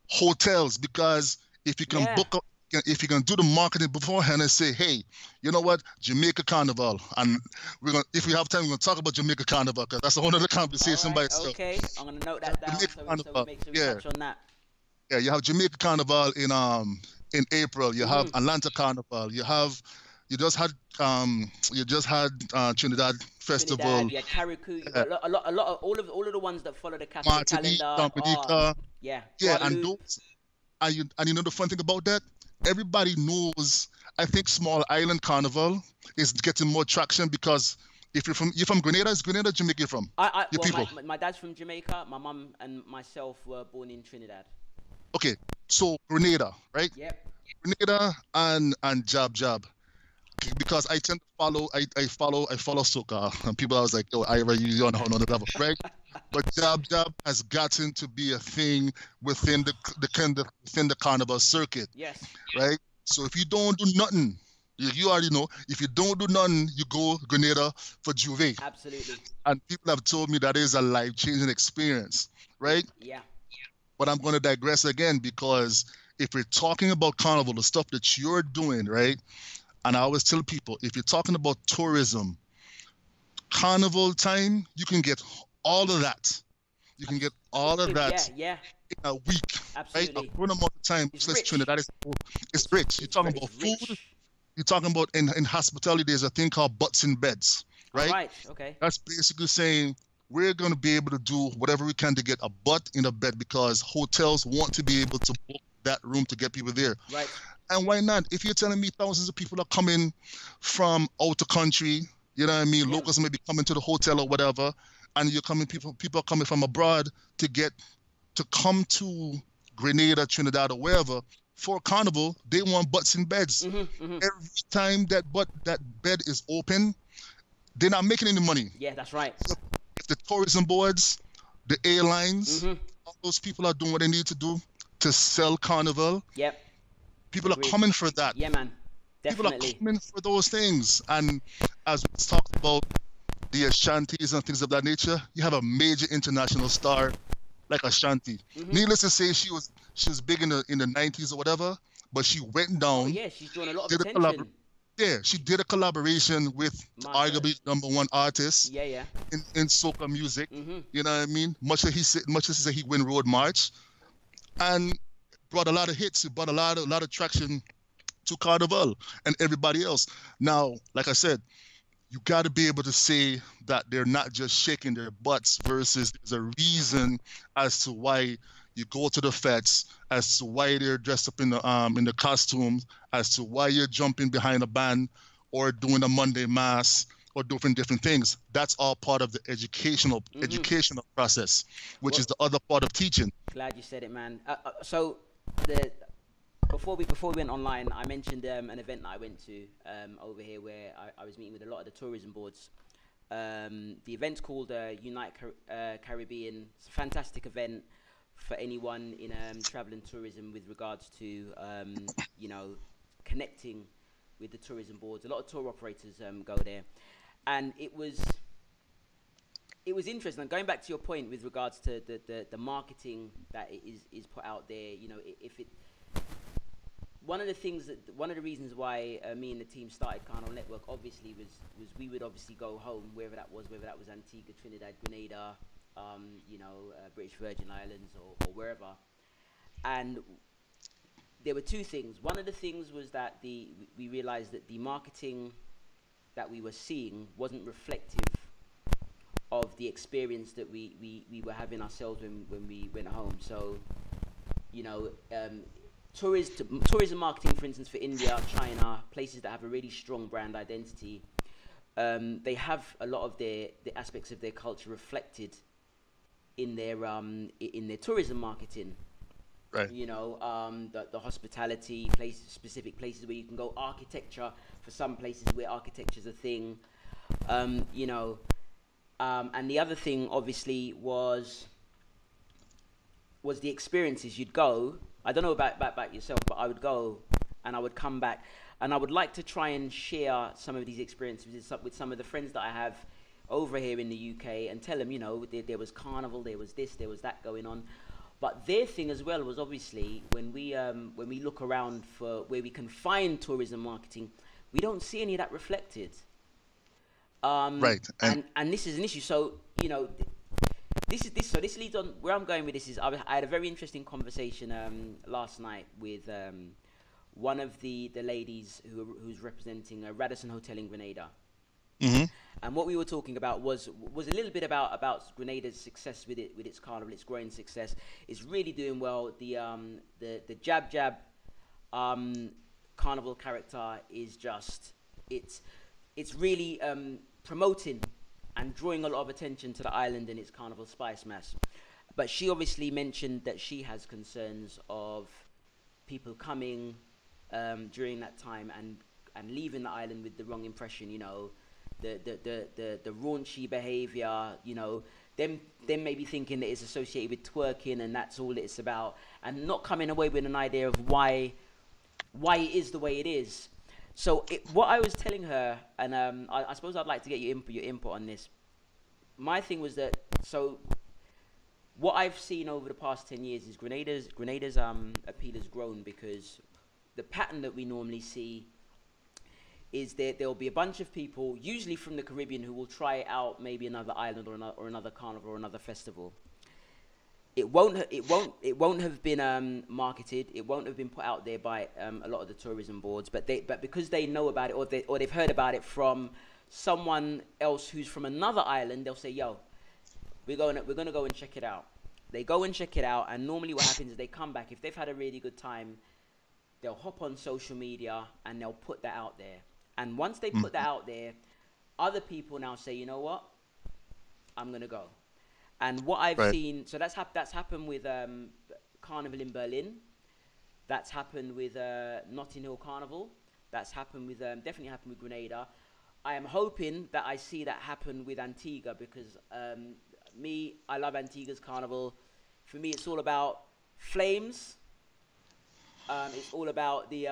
Hotels, because if you can book if you can do the marketing beforehand and say, hey, you know what, Jamaica Carnival, and if we have time, we're gonna talk about Jamaica Carnival because that's a whole other All conversation right, by itself. okay. I'm gonna note that down Jamaica so we Carnival, make sure we yeah, touch on that. yeah. You have Jamaica Carnival in April. You have Mm-hmm. Atlanta Carnival. You just had Trinidad Festival. Trinidad, you had Carriacou, you Yeah, got a lot of all of the ones that follow the Catholic Martinique, calendar. Oh, Dominica. yeah, Yeah, and Guadeloupe. those and you know the fun thing about that? Everybody knows. I think Small Island Carnival is getting more traction because if you're from Grenada, is Grenada Jamaica you're from? Your Well, people. my dad's from Jamaica. My mum and myself were born in Trinidad. Okay, so Grenada, right? Yep. Grenada and Jab Jab. Okay, because I tend to I follow Soca and people I was like, oh, I already you on another level, right? But Jab Jab has gotten to be a thing within within the carnival circuit, Yes. right? So if you don't do nothing, you already know. If you don't do nothing, you go Grenada for Juve, Absolutely. and people have told me that is a life-changing experience, right? Yeah. But I'm going to digress again because if we're talking about carnival, the stuff that you're doing, right? And I always tell people, if you're talking about tourism, carnival time, you can get all of that. You can get all of that Yeah. in a week, right? A Absolutely. good amount of time. It's Let's rich. Trinidad it's rich. You're talking about It's food. rich. You're talking about in hospitality, there's a thing called butts in beds, All right? right. Okay. That's basically saying we're going to be able to do whatever we can to get a butt in a bed because hotels want to be able to book that room to get people there. Right. And why not? If you're telling me thousands of people are coming from out the country, you know what I mean? Yeah. Locals may be coming to the hotel or whatever, and people are coming from abroad to come to Grenada, Trinidad, or wherever for Carnival. They want butts in beds. Every time that bed is open, they're not making any money. Yeah, that's right. If the tourism boards, the airlines, all those people are doing what they need to do to sell Carnival. Yep. People Agreed. are coming for that. Yeah, man. People are Definitely. coming for those things. And as we talked about the Ashantis and things of that nature, you have a major international star like Ashanti. Needless to say, she was big in the 90s or whatever, but she went down. Oh yeah, she's drawn a lot of did a attention. Yeah, she did a collaboration with Master. arguably #1 artist Yeah. in soca music. You know what I mean? Much as he said he win Road March, and brought a lot of hits. It brought a lot of traction to Carnival and everybody else. Now, like I said, you got to be able to say that they're not just shaking their butts versus there's a reason as to why you go to the fetes, as to why they're dressed up in the costumes, as to why you're jumping behind a band or doing a Monday mass or different things. That's all part of the educational process, which is the other part of teaching. Glad you said it, man. So before we went online, I mentioned an event that I went to over here where I was meeting with a lot of the tourism boards. The event's called Caribbean. It's a fantastic event for anyone in travel and tourism with regards to connecting with the tourism boards. A lot of tour operators go there, and it was interesting. And going back to your point with regards to the marketing that is put out there, one of the reasons why me and the team started Carnival Network obviously was we would obviously go home, whether that was Antigua, Trinidad, Grenada, British Virgin Islands or wherever. And there were two things. One of the things was that we realized that the marketing that we were seeing wasn't reflective of the experience that we were having ourselves when we went home. So, tourism marketing, for instance, for India, China, places that have a really strong brand identity, they have a lot of the aspects of their culture reflected in their tourism marketing. Right. The hospitality, specific places where you can go, architecture, for some places where architecture's a thing, and the other thing obviously was the experiences. You'd go, I don't know about yourself, but I would go and I would come back and I would like to try and share some of these experiences with some of the friends that I have over here in the UK and tell them, there was Carnival, there was this, there was that going on. But their thing as well was obviously when we look around for where we can find tourism marketing, we don't see any of that reflected. Right. And this is an issue. So you know, this leads on where I'm going with this. Is I had a very interesting conversation last night with one of the ladies who's representing a Radisson Hotel in Grenada. Mm-hmm. And what we were talking about was a little bit about Grenada's success with its carnival, its growing success. It's really doing well. The jab carnival character is just it's really promoting and drawing a lot of attention to the island and its carnival spice mass. But she obviously mentioned that she has concerns of people coming during that time and leaving the island with the wrong impression. You know, the raunchy behavior, you know, them maybe thinking that it's associated with twerking and that's all it's about, and not coming away with an idea of why it is the way it is. So what I was telling her, and I suppose I'd like to get your input on this. My thing was that, so what I've seen over the past 10 years is Grenada's appeal has grown, because the pattern that we normally see is that there'll be a bunch of people, usually from the Caribbean, who will try out maybe another island or another carnival or another festival. It won't have been marketed. It won't have been put out there by a lot of the tourism boards. But because they know about it, or they've heard about it from someone else who's from another island, they'll say, "Yo, we're gonna go and check it out." They go and check it out, and normally what happens is they come back. If they've had a really good time, they'll hop on social media and they'll put that out there. And once they put that out there, other people now say, "You know what? I'm gonna go." And what I've seen, so that's happened with Carnival in Berlin. That's happened with Notting Hill Carnival. That's happened with definitely happened with Grenada. I am hoping that I see that happen with Antigua, because I love Antigua's carnival. For me, it's all about flames. It's all about the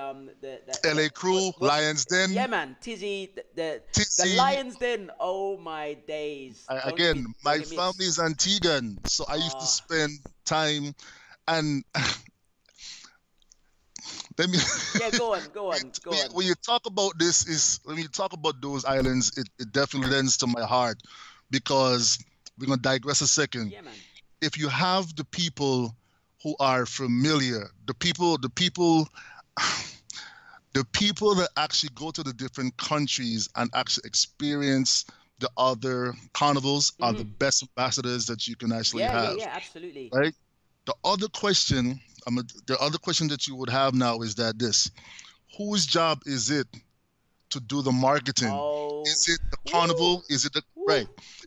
LA Crew, Lions Den. Yeah, man, Tizzy, the Lions Den. Oh my days! My family is Antiguan, so I used to spend time, and let me. Yeah, go on. When you talk about when you talk about those islands, it definitely lends to my heart, because we're gonna digress a second. Yeah, man. If you have the people who are familiar, the people that actually go to the different countries and actually experience the other carnivals are the best ambassadors that you can actually have. Yeah, absolutely. Right? The other question that you would have now is that whose job is it to do the marketing? Is it the carnival? Is it the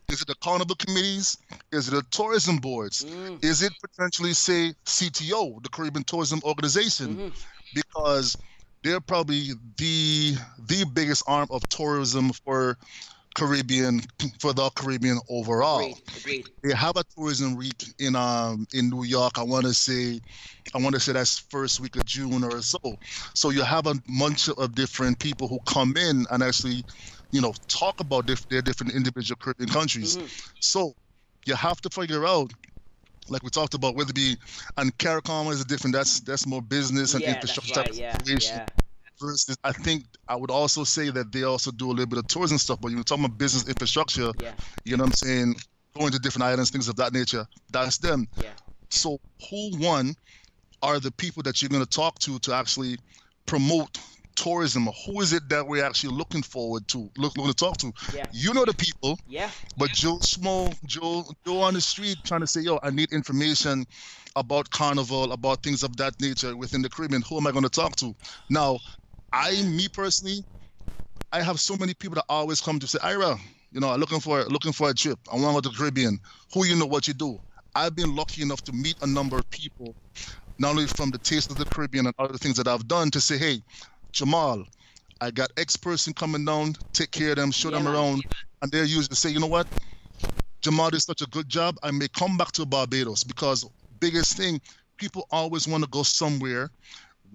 Is it the carnival committees? Is it the tourism boards? Is it potentially, say, CTO, the Caribbean Tourism Organization? Because they're probably the biggest arm of tourism for the Caribbean overall. Agreed. They have a tourism week in New York. I want to say that's first week of June or so. So you have a bunch of different people who come in and actually, talk about their different individual Caribbean countries. So you have to figure out, like we talked about, whether it be, and CARICOM is different. That's more business and infrastructure. Versus, I think I would also say that they also do a little bit of tourism stuff. But you're talking about business infrastructure. You know what I'm saying? Going to different islands, things of that nature. That's them. So who are the people that you're going to talk to actually promote tourism? Who is it that we're actually looking forward to, looking to talk to? You know the people. But Joe on the street trying to say, "Yo, I need information about Carnival, about things of that nature within the Caribbean. Who am I going to talk to?" Now, me personally, I have so many people that always come to say, "Ira, I'm looking for a trip. I want to go to the Caribbean. Who what you do?" I've been lucky enough to meet a number of people, not only from the Taste of the Caribbean and other things that I've done, to say, "Hey, Jamal, I got X person coming down, take care of them, show them around." And they're usually say, "You know what? Jamal did such a good job. I may come back to Barbados," because biggest thing, people always want to go somewhere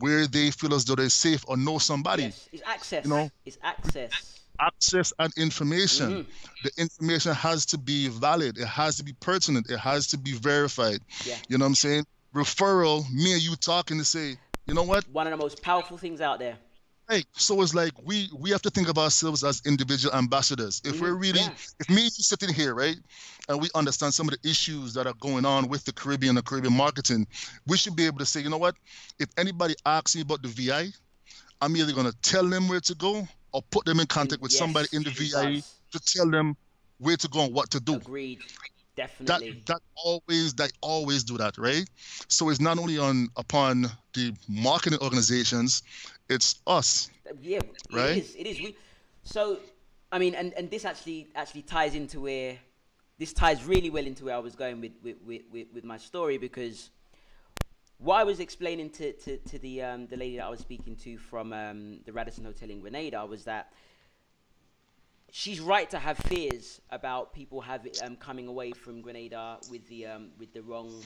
where they feel as though they're safe or know somebody. It's access. It's access. Access and information. The information has to be valid. It has to be pertinent. It has to be verified. You know what I'm saying? referral, me and you talking to say, you know what? One of the most powerful things out there. Hey, so it's like we have to think of ourselves as individual ambassadors. If we're really, Yeah. if me and you sitting here, right, and we understand some of the issues that are going on with the Caribbean marketing, we should be able to say, you know what? If anybody asks me about the VI, I'm either gonna tell them where to go or put them in contact with somebody Yes, in the it VI does. to tell them where to go and what to do. Agreed. That Definitely. that always do that, right? So it's not only on upon the marketing organizations, it's us, Yeah, right? it is. So, I mean, and this actually ties into where this ties really well into where I was going with my story, because what I was explaining to the lady that I was speaking to from the Radisson Hotel in Grenada was that she's right to have fears about people coming away from Grenada with the wrong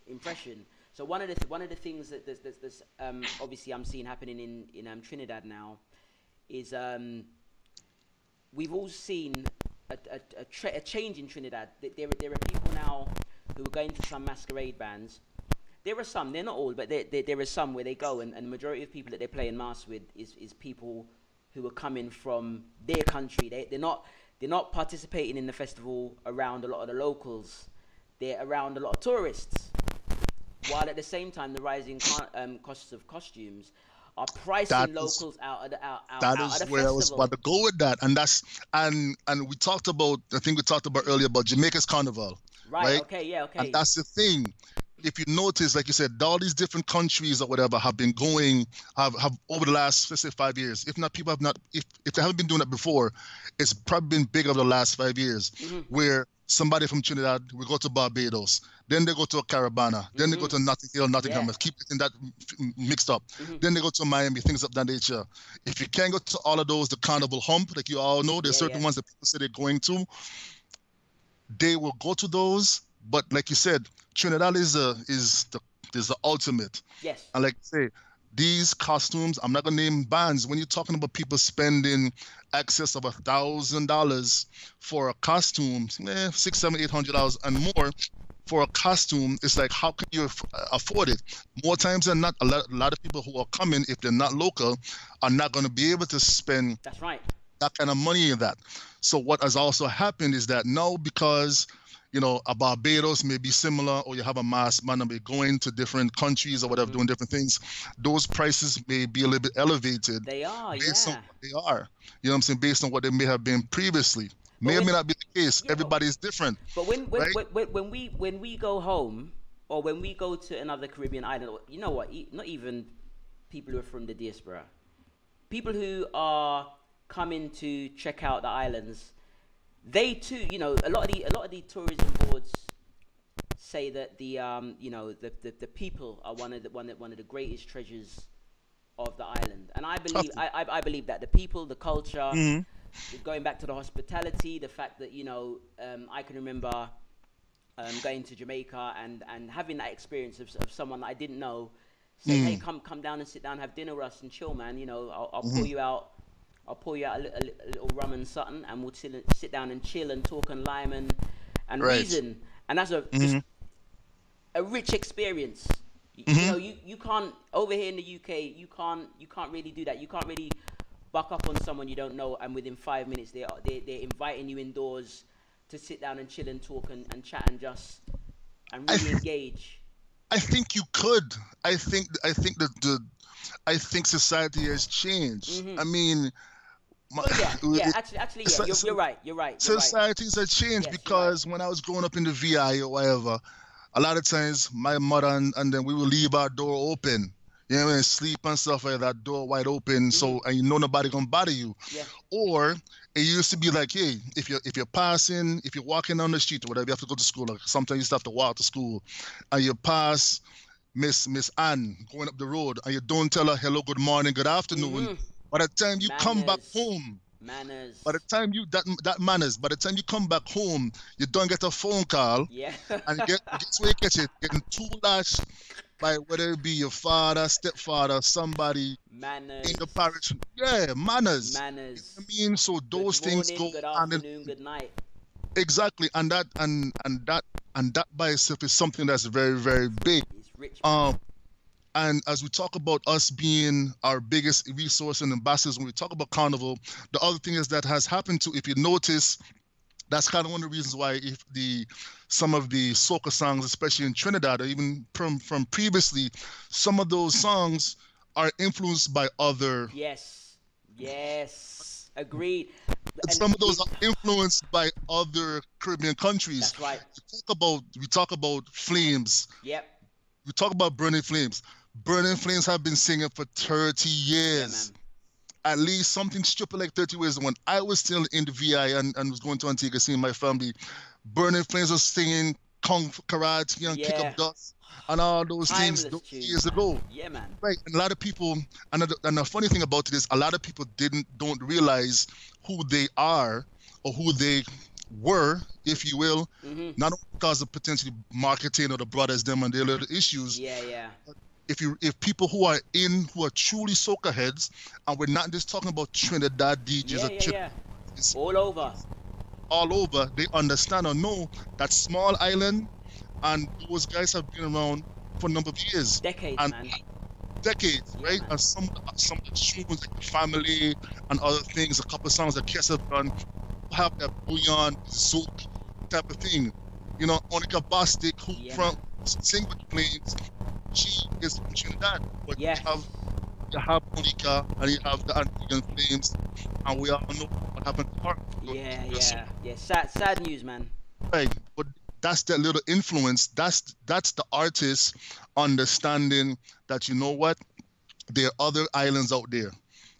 impression. So one of the things that there's obviously I'm seeing happening in Trinidad now is we've all seen a change in Trinidad. There are people now who are going to some masquerade bands. There are some, they're not all, but there are some where they go, and the majority of people that they play in mass with is people who are coming from their country. They're not participating in the festival around a lot of the locals. They're around a lot of tourists. While at the same time, the rising costs of costumes are pricing locals out of the that out of is the where I was festival. about to go with that, and that's and we talked about. I think we talked about earlier about Jamaica's Carnival, Right. right? Okay. Yeah. And Okay. that's the thing. If you notice, like you said, all these different countries or whatever have been going, have over the last, let's say, 5 years. If not, people have not, if they haven't been doing it before, it's probably been big over the last 5 years, where somebody from Trinidad will go to Barbados, then they go to Carabana, then they go to Nottingham. Yeah. Keep getting that mixed up. Then they go to Miami, things of that nature. If you can't go to all of those, the Carnival hump, like you all know, there's certain ones that people say they're going to. They will go to those, but like you said, Trinidad is the ultimate. Yes. And like I say, these costumes, I'm not gonna name bands. When you're talking about people spending excess of $1,000 for a costume, $600, $700, $800 and more for a costume, it's like, how can you afford it? More times than not, a lot of people who are coming, if they're not local, are not going to be able to spend That's right. that kind of money in that. So what has also happened is that now, because a Barbados may be similar, or you have a mass man may going to different countries or whatever, doing different things, those prices may be a little bit elevated. They are. Based on Yeah. what they are. You know what I'm saying? Based on what they may have been previously. May or may not be the case. Yeah, Everybody's different. But right? when we go home, or when we go to another Caribbean island, or, you know what? Not even people who are from the diaspora, people who are coming to check out the islands, they too, a lot of the tourism boards say that the people are one of the greatest treasures of the island, and I believe I believe that the people, the culture, going back to the hospitality, the fact that I can remember going to Jamaica and having that experience of someone that I didn't know saying, hey, come down and sit down, have dinner with us and chill, man. I'll pour you out. I'll pour you out a little rum and something, and we'll sit down and chill and talk and lime and reason. And that's just a rich experience. You can't, over here in the UK, you can't really do that. You can't really buck up on someone you don't know, and within 5 minutes they're inviting you indoors to sit down and chill and talk and chat and really engage. I think you could. I think I think society has changed. I mean, Actually, yeah. You're right. You're right. Societies have changed, because when I was growing up in the VI or whatever, a lot of times my mother and then we will leave our door open. You know what I mean? Sleep and stuff like that, door wide open, and nobody gonna bother you. Yeah. Or it used to be like, hey, if you're passing, if you're walking down the street or whatever, you have to go to school. Like sometimes you still have to walk to school, and you pass Miss Anne going up the road, and you don't tell her hello, good morning, good afternoon. By the time you come back home, manners. By the time you that manners. By the time you come back home, you don't get a phone call. Yeah. And guess where you catch it? Getting too lashed by whether it be your father, stepfather, somebody manners in the parish. Yeah, manners. Manners. I mean, so those good things morning, go good afternoon, good night. Exactly, and that by itself is something that's very, very big. It's Rich man. Um, and as we talk about us being our biggest resource and ambassadors, when we talk about Carnival, the other thing is that has happened to, if you notice, that's kind of one of the reasons why if the some of the soca songs, especially in Trinidad, or even from previously, some of those songs are influenced by other. Yes. Yes. Agreed. And Some of those are influenced by other Caribbean countries. that's right. We talk about Flames. Yep. We talk about Burning Flames. Burning Flames have been singing for 30 Yeah, years. man. At least something stupid like 30 years. When I was still in the VI and was going to Antigua seeing my family, Burning Flames was singing Kung Fu Karate and Kick Yeah. Up Dust and all those things Timeless those tune. years ago. Yeah, man. Right. And a lot of people, and the funny thing about it is a lot of people don't realize who they are or who they were, if you will, Mm-hmm. not only because of potentially marketing or the brothers them and their little issues. Yeah, yeah. If people who are truly soca heads, and we're not just talking about Trinidad DJs Yeah, or yeah, yeah. it's All over. all over, they understand or know that small island, and those guys have been around for a number of years, Decades, and man. decades, Yeah, right? man. And some of the tunes like the Family and other things, a couple of songs that Kiss have done, have that bouillon, zouk type of thing. You know, Monica Bostic, who Yeah, from Sing with Plains, she is from Trinidad, but Yes. you have Monica and you have the Antiguan Flames, and we all know what happened to her. Yeah, yeah. Yeah. Sad news, man. Right, but that's that little influence. That's the artist understanding that, you know what, there are other islands out there,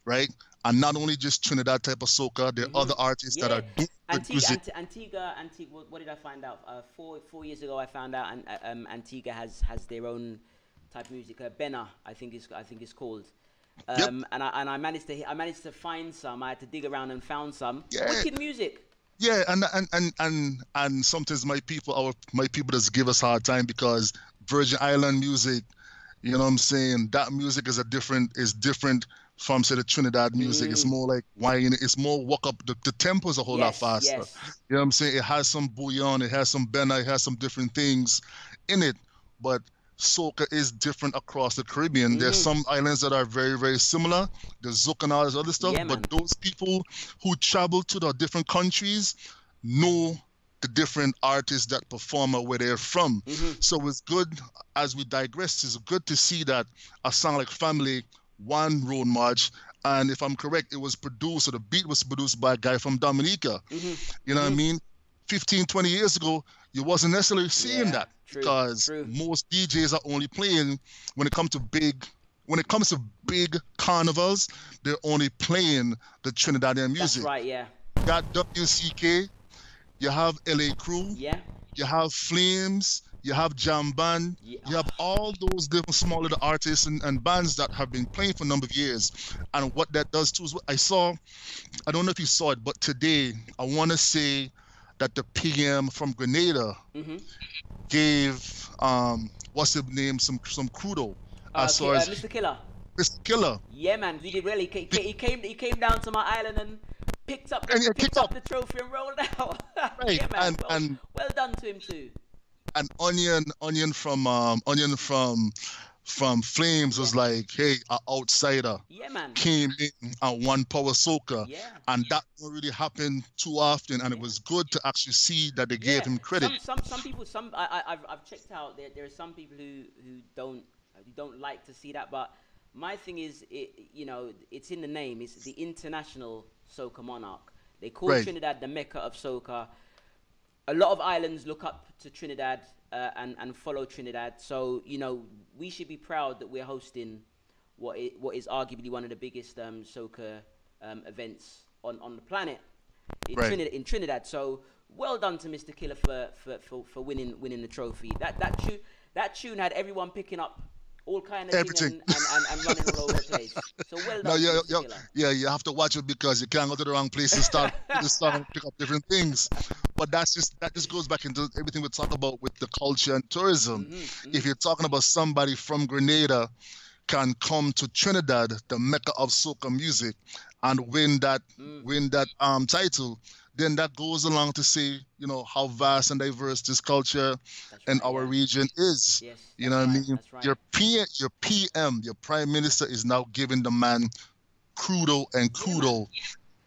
right? And not only just Trinidad type of soca, there are other artists that Yeah. are doing good Antigua, music. Antigua. What did I find out? 4 years ago, I found out Antigua has their own type of music. Benna, I think is called. Yep. And I managed to find some. I had to dig around and found some Yeah. wicked music. Yeah, and sometimes my people just give us hard time because Virgin Island music, you know what I'm saying? That music is different from, say, the Trinidad music. It's more like wine. It's more walk up. The tempo is a whole lot Yes, faster. yes. You know what I'm saying? It has some bouillon, it has some benna, it has some different things in it. But soca is different across the Caribbean. There's some islands that are very, very similar. The zouk and all this other stuff. Yeah, man. But those people who travel to the different countries know the different artists that perform or where they're from. So it's good, as we digress, it's good to see that a song like Family won Road March. And if I'm correct, it was produced, or the beat was produced by a guy from Dominica. You know what I mean? 15, 20 years ago, you wasn't necessarily seeing Yeah, that true, because true. most DJs are only playing when it comes to big carnivals, they're only playing the Trinidadian That's music. right. Yeah. You got WCK, you have LA Crew, Yeah. you have Flames, you have Jam Band, Yeah. you have all those different small little artists and bands that have been playing for a number of years. And what that does too is I don't know if you saw it, but today I want to say that the PM from Grenada gave what's his name some crudo as far as Mr. Killer. Mr. Killer. Yeah, man. He did well. He came down to my island and picked up And he picked up the trophy and rolled out. Right, Yeah, man. and Well done to him too. and onion from Flames was like, hey, an outsider Yeah, man. came in and won Power Soca. Yeah. And that don't really happen too often, and it was good to actually see that they gave him credit. Some people, I've checked out. There are some people who don't like to see that, but my thing is, it's in the name. It's the International Soca Monarch. They call Right. Trinidad the Mecca of soca. A lot of islands look up to Trinidad and follow Trinidad. So we should be proud that we're hosting what is arguably one of the biggest soca events on the planet in Right. Trinidad. So well done to Mr. Killer for winning the trophy. That tune had everyone picking up all kind of Everything. things and running all over the place. So well done, No, to Mr. Killer. you have to watch it because you can't go to the wrong place and start and pick up different things. But that just goes back into everything we talk about with the culture and tourism. If you're talking about somebody from Grenada can come to Trinidad, the Mecca of soca music, and win that title, then that goes along to say, how vast and diverse this culture That's in right. our Yeah. region is. Yes. You know That's what I right. mean? That's right. Your PM, your Prime Minister is now giving the man kudo and Yeah, man. kudo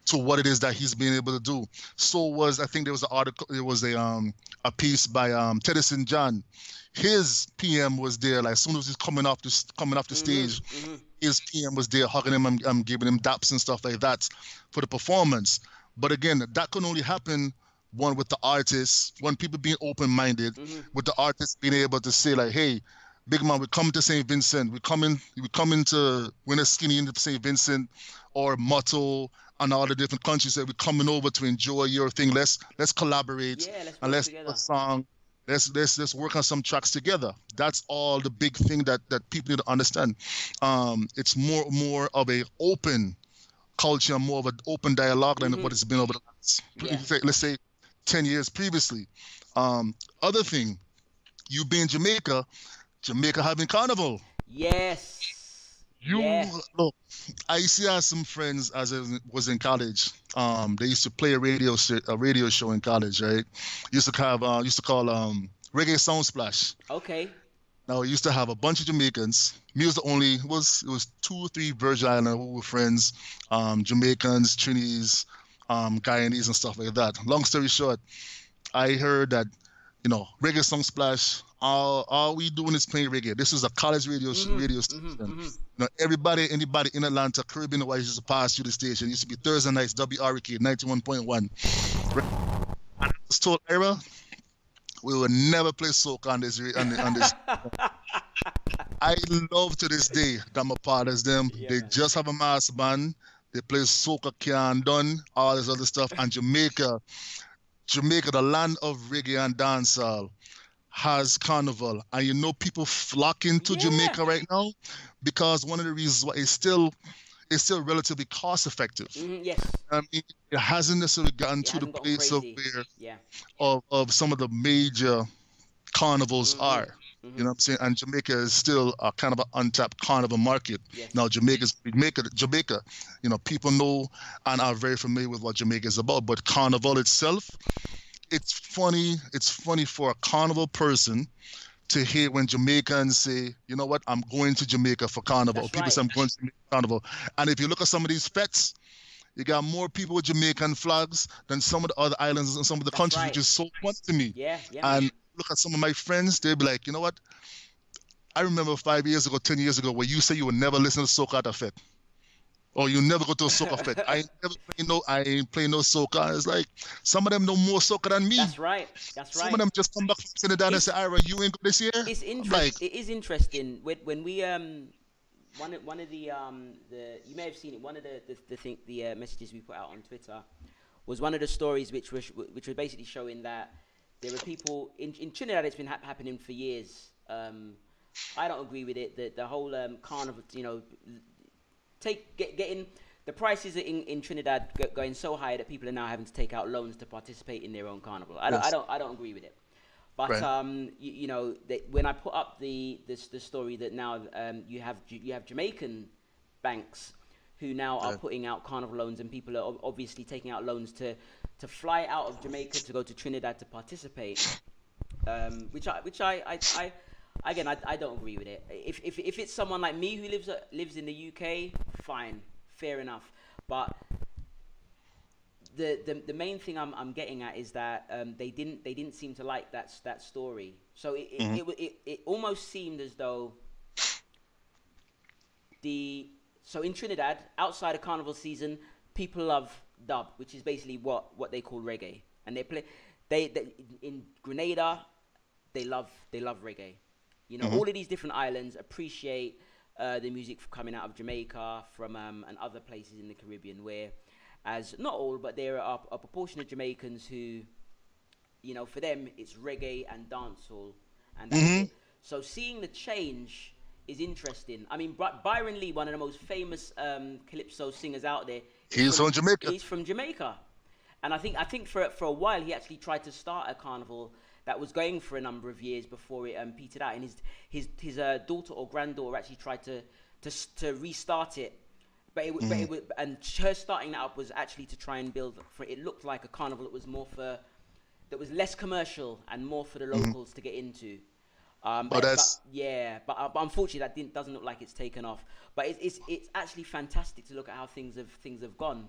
to what it is that he's been able to do. I think there was an article, there was a piece by Teddyson John. His PM was there, like as soon as he's coming off the Mhm. stage, Mhm. his PM was there hugging him and giving him daps and stuff like that for the performance. But again, that can only happen one with the artists, when people being open-minded, Mhm. with the artists being able to say like, hey, big man, we're coming to St. Vincent. We're coming to Winter Skinny in St. Vincent or Motto and all the different countries that we're coming over to enjoy your thing. Let's collaborate Yeah. Let's and work let's do a together. song. Let's work on some tracks together. That's all the big thing that people need to understand. It's more of a open culture, more of an open dialogue than what Mhm. it's been over the last, Yeah. let's say, 10 years previously. Other thing, you being Jamaica having Carnival. Yes. You Yeah. look, I used to have some friends as I was in college. They used to play a radio show in college, right? Used to call Reggae Sound Splash. Okay. Now we used to have a bunch of Jamaicans. Me was the only it was 2 or 3 Virgin Islanders who were friends, Jamaicans, Trinis, Guyanese and stuff like that. Long story short, I heard that reggae song splash. All we doing is playing reggae. This is a college Mhm. radio Mhm. station. Mhm. Anybody in Atlanta, Caribbean, wise used to pass through the station. It used to be Thursday nights, WRK 91.1. This told era, we will never play soca on this. I love to this day that my partners them. Yeah, They man. just have a mass band. They play soca can done, all this other stuff. And Jamaica, the land of reggae and dancehall, has Carnival. And people flocking to Yeah. Jamaica right now because one of the reasons why it's still relatively cost effective. Yes. I mean, it hasn't necessarily gotten It to the hasn't gotten place of crazy. where Yeah. of some of the major carnivals Mhm. are. You know Mhm. what I'm saying? And Jamaica is still a kind of an untapped carnival market. Now, Yes. Jamaica, people know and are very familiar with what Jamaica is about. But carnival itself, it's funny. It's funny for a carnival person to hear when Jamaicans say, you know what, I'm going to Jamaica for carnival. Or That's people say right. I'm going to Jamaica for carnival. And if you look at some of these fets, you got more people with Jamaican flags than some of the other islands and some of the That's countries, which right. is so fun to me. Yeah. Yeah, man. And look at some of my friends, they'll be like, you know what? I remember 5 years ago, 10 years ago, where you say you would never listen to soca at a fete. Or you never go to a soca fete. I ain't playing no soca. It's like some of them know more soca than me. That's right. That's Some of right. them just come back from Trinidad and say, It's Ira, you ain't go this year? it's I'm like, interest. It is interesting when we one of the you may have seen it. One of the messages we put out on Twitter was one of the stories which was basically showing that there were people in Trinidad. It's been happening for years. I don't agree with it. The whole carnival, getting the prices in Trinidad going so high that people are now having to take out loans to participate in their own carnival. yes, I don't agree with it. But right. when I put up the story that now you have Jamaican banks who now are Right. putting out carnival loans, and people are obviously taking out loans to fly out of Jamaica to go to Trinidad to participate, which I again I don't agree with it. If it's someone like me who lives in the UK, fine, fair enough. But the main thing I'm getting at is that they didn't seem to like that story. So Mhm. it almost seemed as though so in Trinidad, outside of carnival season, people love dub, which is basically what they call reggae, and they in Grenada they love reggae. Mhm. All of these different islands appreciate the music coming out of Jamaica from and other places in the Caribbean, where, as not all, but there are a proportion of Jamaicans who, for them it's reggae and dancehall, and that's Mhm. it. So seeing the change is interesting. I mean, Byron Lee, one of the most famous calypso singers out there, He's from Jamaica. he's from Jamaica, and I think for a while he actually tried to start a carnival that was going for a number of years before it petered out, and his daughter or granddaughter actually tried to restart it but it was, and her starting that up was actually to try and build for. It looked like a carnival that was more for, that was less commercial and more for the locals to get into. But unfortunately that doesn't look like it's taken off. But it's actually fantastic to look at how things have gone.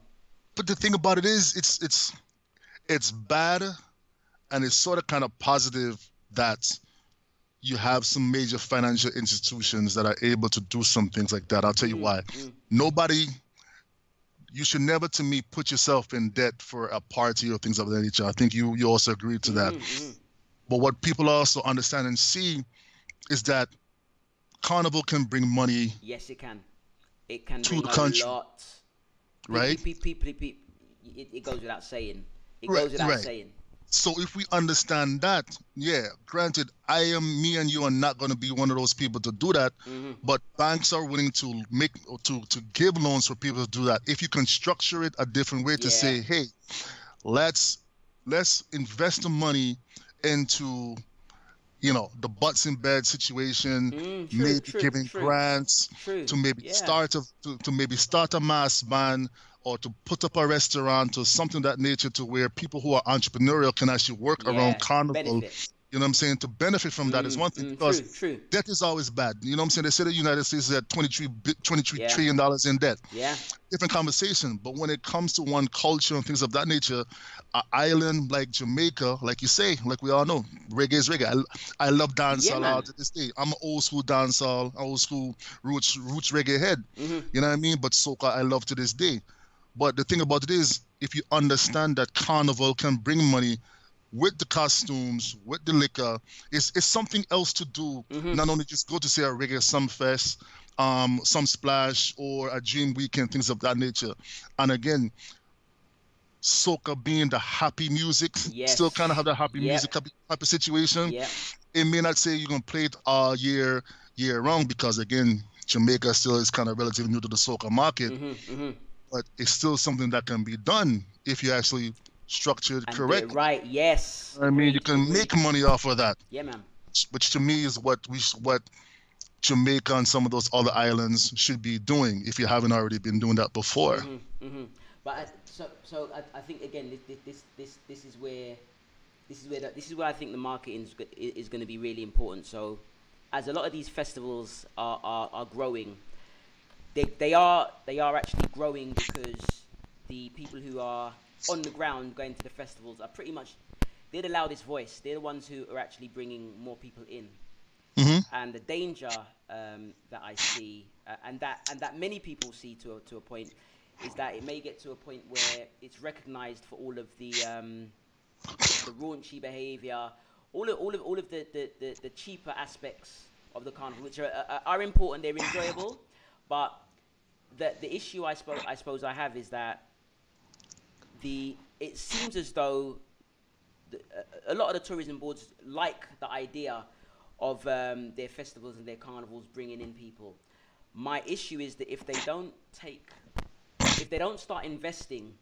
But the thing about it is, it's bad, and it's sort of kind of positive that you have some major financial institutions that are able to do some things like that. I'll tell you why. You should never, to me, put yourself in debt for a party or things of that nature. I think you also agreed to that. But what people also understand and see is that Carnival can bring money. Yes, it can. It can to bring the country, a lot. Right? It goes without saying. It goes without saying. So if we understand that, yeah, granted, me and you are not going to be one of those people to do that, but banks are willing to to give loans for people to do that. If you can structure it a different way to say, hey, let's invest the money into, the butts in bed situation, giving grants to maybe start a mass band, or to put up a restaurant or something of that nature, to where people who are entrepreneurial can actually work around Carnival. Benefit. You know what I'm saying? To benefit from that is one thing, because debt is always bad. You know what I'm saying? They say the United States is at $23 trillion in debt. Yeah. Different conversation. But when it comes to one culture and things of that nature, an island like Jamaica, like you say, like we all know, reggae is reggae. I love dancehall out to this day. I'm an old school dancehall, old school roots reggae head. You know what I mean? But soca I love to this day. But the thing about it is, if you understand that Carnival can bring money with the costumes, with the liquor, it's something else to do. Not only just go to, say, a reggae Sumfest, some splash, or a dream weekend, things of that nature. And again, soca being the happy music, still kind of have the happy music type of situation. It may not say you're going to play it all year round, because again, Jamaica still is kind of relatively new to the soca market. But it's still something that can be done if you actually structure it correctly. Right, yes. I mean, you can make money off of that. Yeah, man. Which to me is what Jamaica and some of those other islands should be doing, if you haven't already been doing that before. But so I think, again, this is where I think the marketing is going to be really important. So as a lot of these festivals are growing, they are actually growing because the people who are on the ground going to the festivals are pretty much, they're the loudest voice. They're the ones who are actually bringing more people in. And the danger that I see, and that many people see to a point, is that it may get to a point where it's recognized for all of the raunchy behavior, all of the cheaper aspects of the carnival, which are important. They're enjoyable, but the issue I suppose I have is that it seems as though a lot of the tourism boards like the idea of their festivals and their carnivals bringing in people. My issue is that if they don't start investing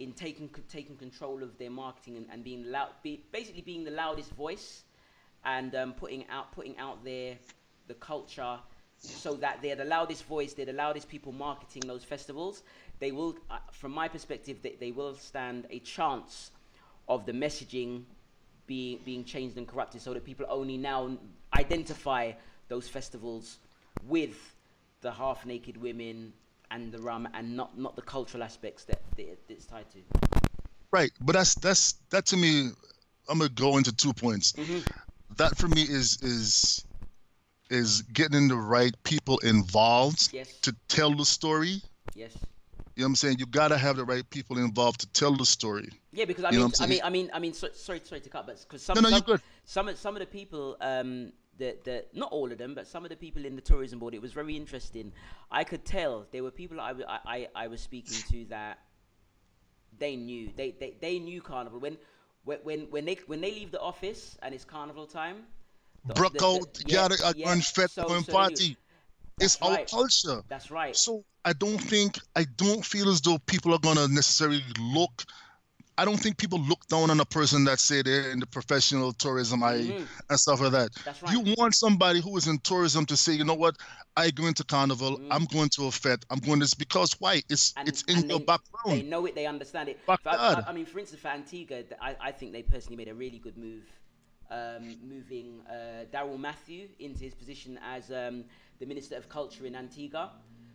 in taking control of their marketing and being basically being the loudest voice, and putting out there the culture, so that they're the loudest voice, they're the loudest people marketing those festivals, they will, from my perspective, they will stand a chance of the messaging being changed and corrupted, so that people only now identify those festivals with the half-naked women and the rum, and not the cultural aspects that it's tied to. Right, but that to me, I'm gonna go into 2 points. That for me is getting the right people involved to tell the story. Yes. You know what I'm saying? You gotta have the right people involved to tell the story. Yeah, because I mean, sorry to cut, but because some of the people, not all of them, but some of the people in the tourism board, it was very interesting. I could tell there were people I was speaking to that they knew Carnival when they leave the office and it's Carnival time. Party. It's our culture. That's right. So I don't feel as though people are gonna necessarily look I don't think people look down on a person that say they're in the professional tourism and stuff like that. That's right. You want somebody who is in tourism to say, you know what, I go into Carnival, I'm going to a fete, I'm going this because why? It's in your background. They know it, they understand it. I mean, for instance, for Antigua, I think they personally made a really good move, moving Daryl Matthew into his position as the Minister of Culture in Antigua,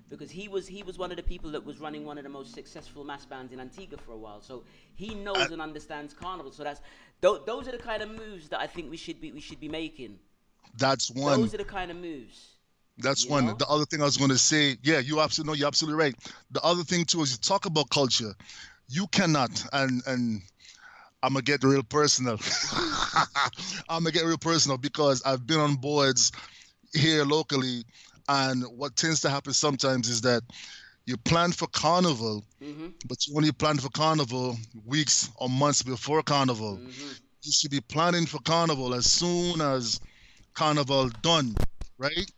because he was one of the people that was running one of the most successful mass bands in Antigua for a while. So he knows and understands Carnival. So those are the kind of moves that I think we should be making. That's one. Those are the kind of moves. That's one. The other thing I was going to say, yeah, you're absolutely right. The other thing too is you talk about culture, you cannot, and I'm gonna get real personal. I'm gonna get real personal because I've been on boards here locally, and what tends to happen sometimes is that you plan for Carnival, but you only plan for Carnival weeks or months before Carnival. You should be planning for Carnival as soon as Carnival done, right?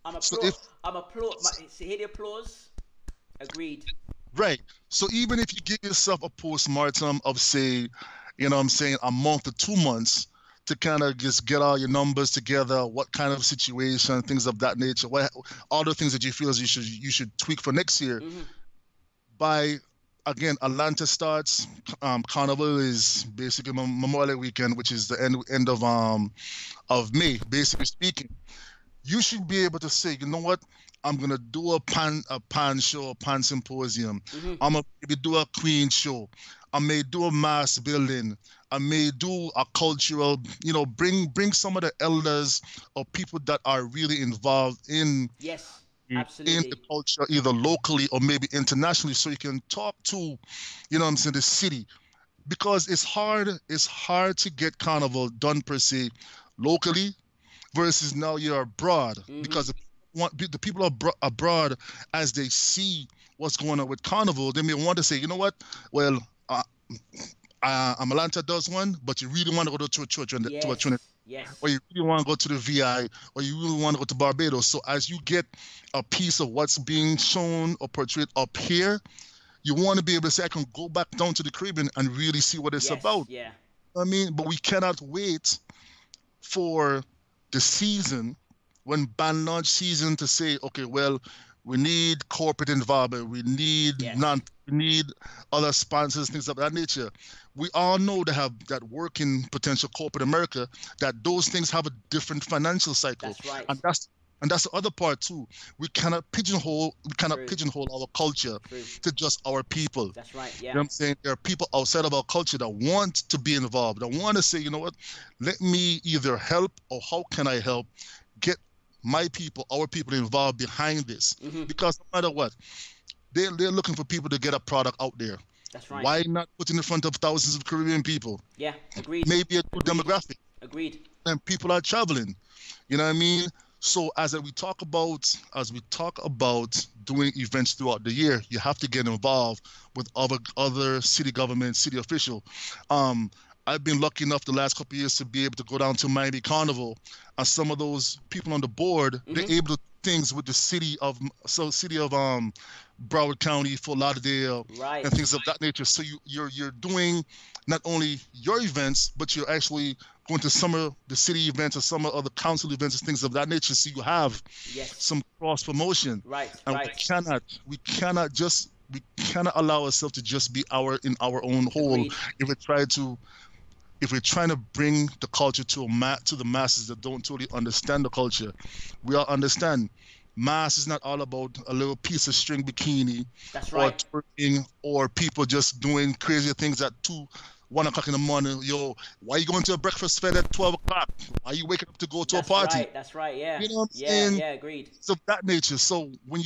I'm hear the applause. Agreed. Right. So even if you give yourself a postmortem of, say, you know what I'm saying, a month or 2 months to kind of just get all your numbers together, what kind of situation, things of that nature, all the things that you feel as you should tweak for next year. By, again, Atlanta starts, Carnival is basically Memorial Weekend, which is the end of May, basically speaking. You should be able to say, you know what, I'm gonna do a pan show, a pan symposium. I'm gonna maybe do a queen show. I may do a mass building. I may do a cultural, bring some of the elders or people that are really involved in absolutely, in the culture, either locally or maybe internationally, so you can talk to, the city. Because it's hard to get Carnival done per se locally versus now you're abroad, because the people abroad, as they see what's going on with Carnival, they may want to say, you know what, well, Atlanta does one, but you really want to go to a church to a Trinity, or you really want to go to the VI, or you really want to go to Barbados. So as you get a piece of what's being shown or portrayed up here, you want to be able to say, I can go back down to the Caribbean and really see what it's about. I mean, but we cannot wait for the season, when band launch season, to say, okay, well, we need corporate involvement, we need we need other sponsors, things of that nature. We all know they have that work in potential corporate America, that those things have a different financial cycle. That's right. And that's the other part too. We cannot pigeonhole our culture to just our people. That's right. Yeah. You know what I'm saying? There are people outside of our culture that want to be involved, that want to say, you know what, let me either help, or how can I help get my people, our people involved behind this. Because no matter what, they're looking for people to get a product out there. That's right. Why not put in front of thousands of Caribbean people? Yeah, agreed. Maybe a good demographic. Agreed. And people are traveling. You know what I mean? So as we talk about doing events throughout the year, you have to get involved with other city government, city official. I've been lucky enough the last couple of years to be able to go down to Miami Carnival, and some of those people on the board, they're able to do things with the city of Broward County, Fort Lauderdale, and things of that nature. So you're doing not only your events, but you're actually going to some of the city events or some of other council events and things of that nature. So you have some cross promotion. And we cannot allow ourselves to just be in our own hole. If we're trying to bring the culture to the masses that don't totally understand the culture. We all understand mass is not all about a little piece of string bikini, or twerking, or people just doing crazy things at 1 o'clock in the morning. Yo, why you going to a breakfast fete at 12 o'clock? Why are you waking up to go to a party? That's right, yeah. You know what I'm saying? Yeah, agreed. So that nature. So when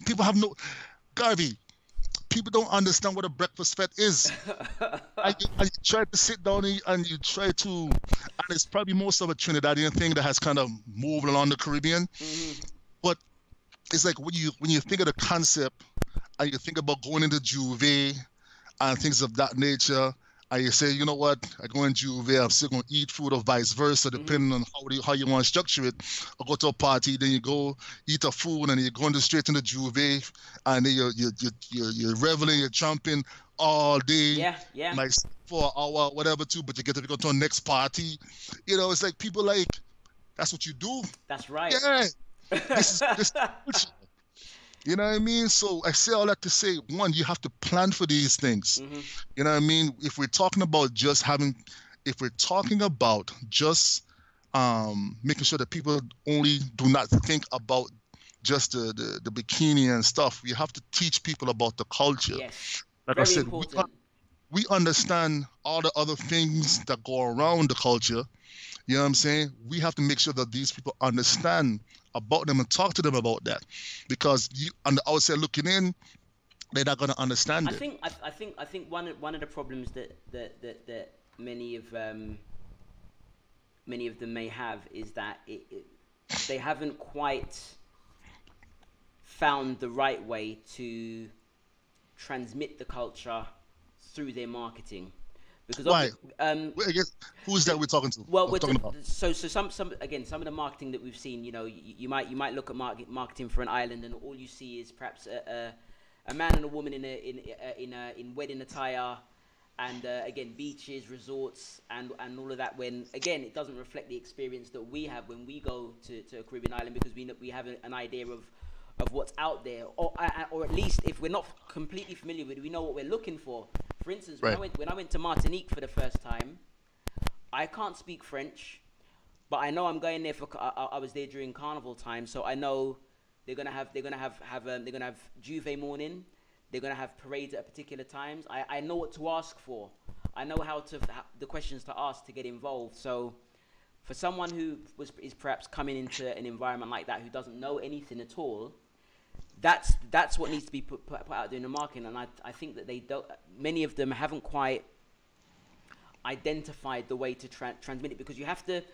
people have no, Garvey, people don't understand what a breakfast fete is. and you try to sit down and you try to, and it's probably most of a Trinidadian thing that has kind of moved along the Caribbean. But it's like when you think of the concept and you think about going into Juve and things of that nature, I say, you know what, I go in Juve, I'm still going to eat food or vice versa, Mm-hmm. depending on how you want to structure it. Or go to a party, then you go eat a food, and you're going straight into Juve, and then you're reveling, you're jumping all day, Yeah, yeah, like for an hour, whatever, too, but you get to go to a next party. It's like people like, that's what you do. that's right. Yeah, this culture. You know what I mean? So I say all that to say, one, you have to plan for these things. Mm-hmm. You know what I mean? If we're talking about just making sure that people only do not think about just the bikini and stuff, we have to teach people about the culture. Yes, Like I very said, important. we understand all the other things that go around the culture. You know what I'm saying? We have to make sure that these people understand about them and talk to them about that, because you on the outside looking in, they're not going to understand it. I think one of the problems that many of them may have is that they haven't quite found the right way to transmit the culture through their marketing, because Why? I guess who's that we're talking to? well, We're talking about. so some again, some of the marketing that we've seen, you might look at marketing for an island, and all you see is perhaps a man and a woman in wedding attire, and again, beaches, resorts, and all of that. When again, it doesn't reflect the experience that we have when we go to a Caribbean island, because we have an idea of what's out there, or at least if we're not completely familiar with it, we know what we're looking for. For instance, Right. when I went to Martinique for the first time, I can't speak French, but I know I'm going there for. I was there during Carnival time, so I know they're gonna have Juve morning. They're gonna have parades at particular times. I know what to ask for. I know the questions to ask to get involved. So, for someone who is perhaps coming into an environment like that, who doesn't know anything at all, that's what needs to be put out there in the market. And I think that they don't. Many of them haven't quite identified the way to transmit it, because you have to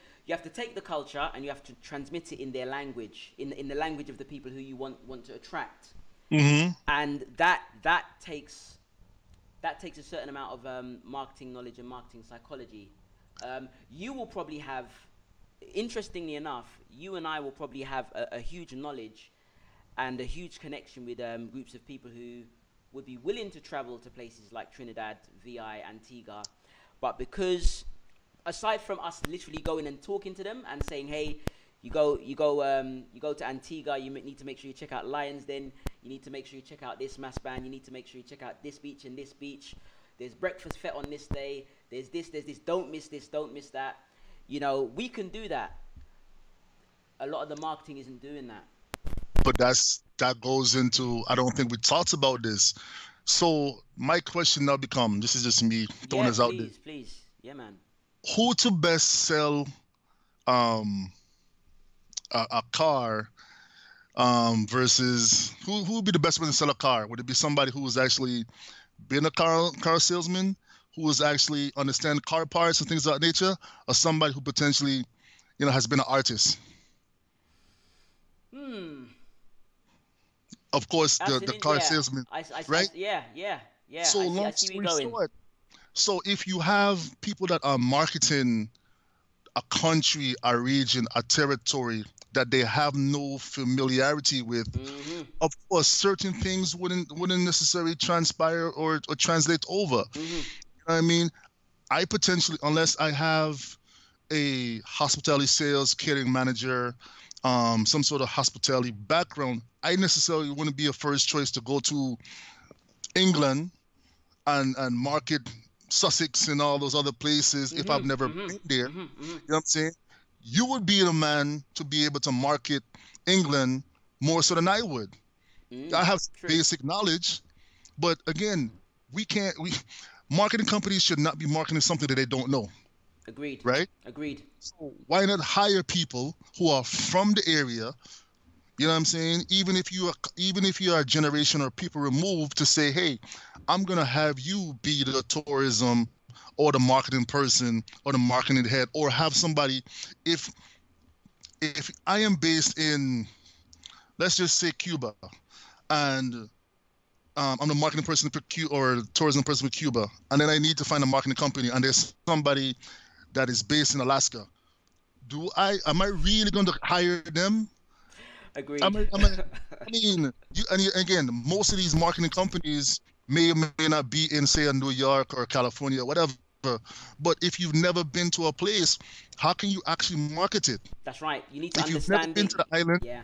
take the culture and you have to transmit it in their language, in the language of the people who you want to attract. Mm-hmm. And that takes a certain amount of marketing knowledge and marketing psychology. You will probably have, interestingly enough, you and I will probably have a huge knowledge and a huge connection with groups of people who would be willing to travel to places like Trinidad, VI, Antigua, but because aside from us literally going and talking to them and saying, hey, you go to Antigua, you need to make sure you check out Lions Den, you need to make sure you check out this mass band, you need to make sure you check out this beach and this beach, there's breakfast fete on this day, there's this, don't miss this, don't miss that. We can do that. A lot of the marketing isn't doing that. But that goes into, I don't think we talked about this. So my question now becomes, this is just me throwing this out there. Please. Yeah, man. Who to best sell um a car versus who would be the best one to sell a car? Would it be somebody who was actually been a car salesman, who was actually understand car parts and things of that nature, or somebody who potentially, has been an artist? Of course, the car salesman, right? Yeah. So long story short, so if you have people that are marketing a country, a region, a territory that they have no familiarity with, of course, certain things wouldn't necessarily transpire or translate over. You know what I mean? I potentially, unless I have a hospitality sales catering manager, some sort of hospitality background, I necessarily wouldn't be a first choice to go to England and market Sussex and all those other places if I've never been there. You know what I'm saying? You would be the man to be able to market England more so than I would. I have basic knowledge, but again, marketing companies should not be marketing something that they don't know. Agreed. Right? Agreed. So why not hire people who are from the area? You know what I'm saying? Even if you are a generation or people removed, to say, hey, I'm gonna have you be the tourism or the marketing person or the marketing head, or have somebody. If I am based in, let's just say, Cuba, and I'm the marketing person for or tourism person with Cuba, and then I need to find a marketing company, and there's somebody that is based in Alaska. Am I really going to hire them? Agreed. I mean, again, most of these marketing companies may or may not be in, say, New York or California, or whatever. But if you've never been to a place, how can you actually market it? That's right. You need to If you've never understand been it. to the island, Yeah.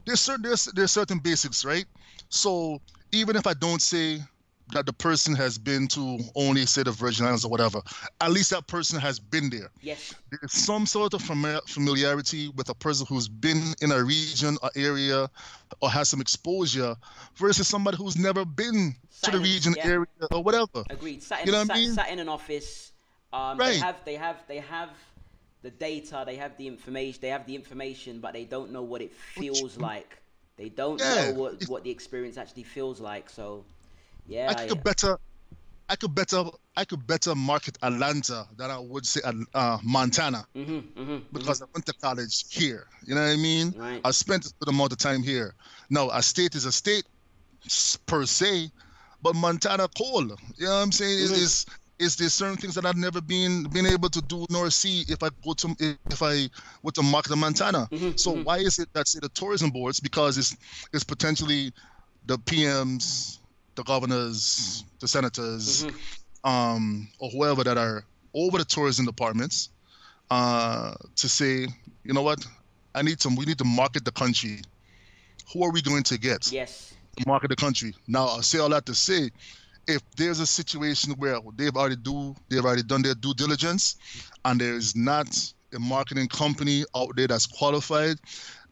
there's certain basics, right? So even if I don't say that the person has been to only, say, the Virgin Islands or whatever, at least that person has been there. Yes. There's some sort of familiarity with a person who's been in a region or area or has some exposure versus somebody who's never been to the region, yeah. area, or whatever. Agreed. You know what I mean? Sat in an office. Right. They have the data. They have the information. They have the information, but they don't know what it feels like. They don't Yeah. know what the experience actually feels like. So, yeah. I could better market Atlanta than I would say Montana because I went to college here. You know what I mean? Right. I spent a good amount of time here. Now, a state is a state per se, but Montana cold. You know what I'm saying? Is there certain things that I've never been able to do nor see if I were to market Montana. So why is it that, say, the tourism boards, because it's potentially the PMs, the governors, the senators, or whoever that are over the tourism departments, to say, you know what, we need to market the country. Who are we going to get? Yes. To market the country. Now, I'll say all that to say, if there's a situation where they've already done their due diligence, and there is not a marketing company out there that's qualified,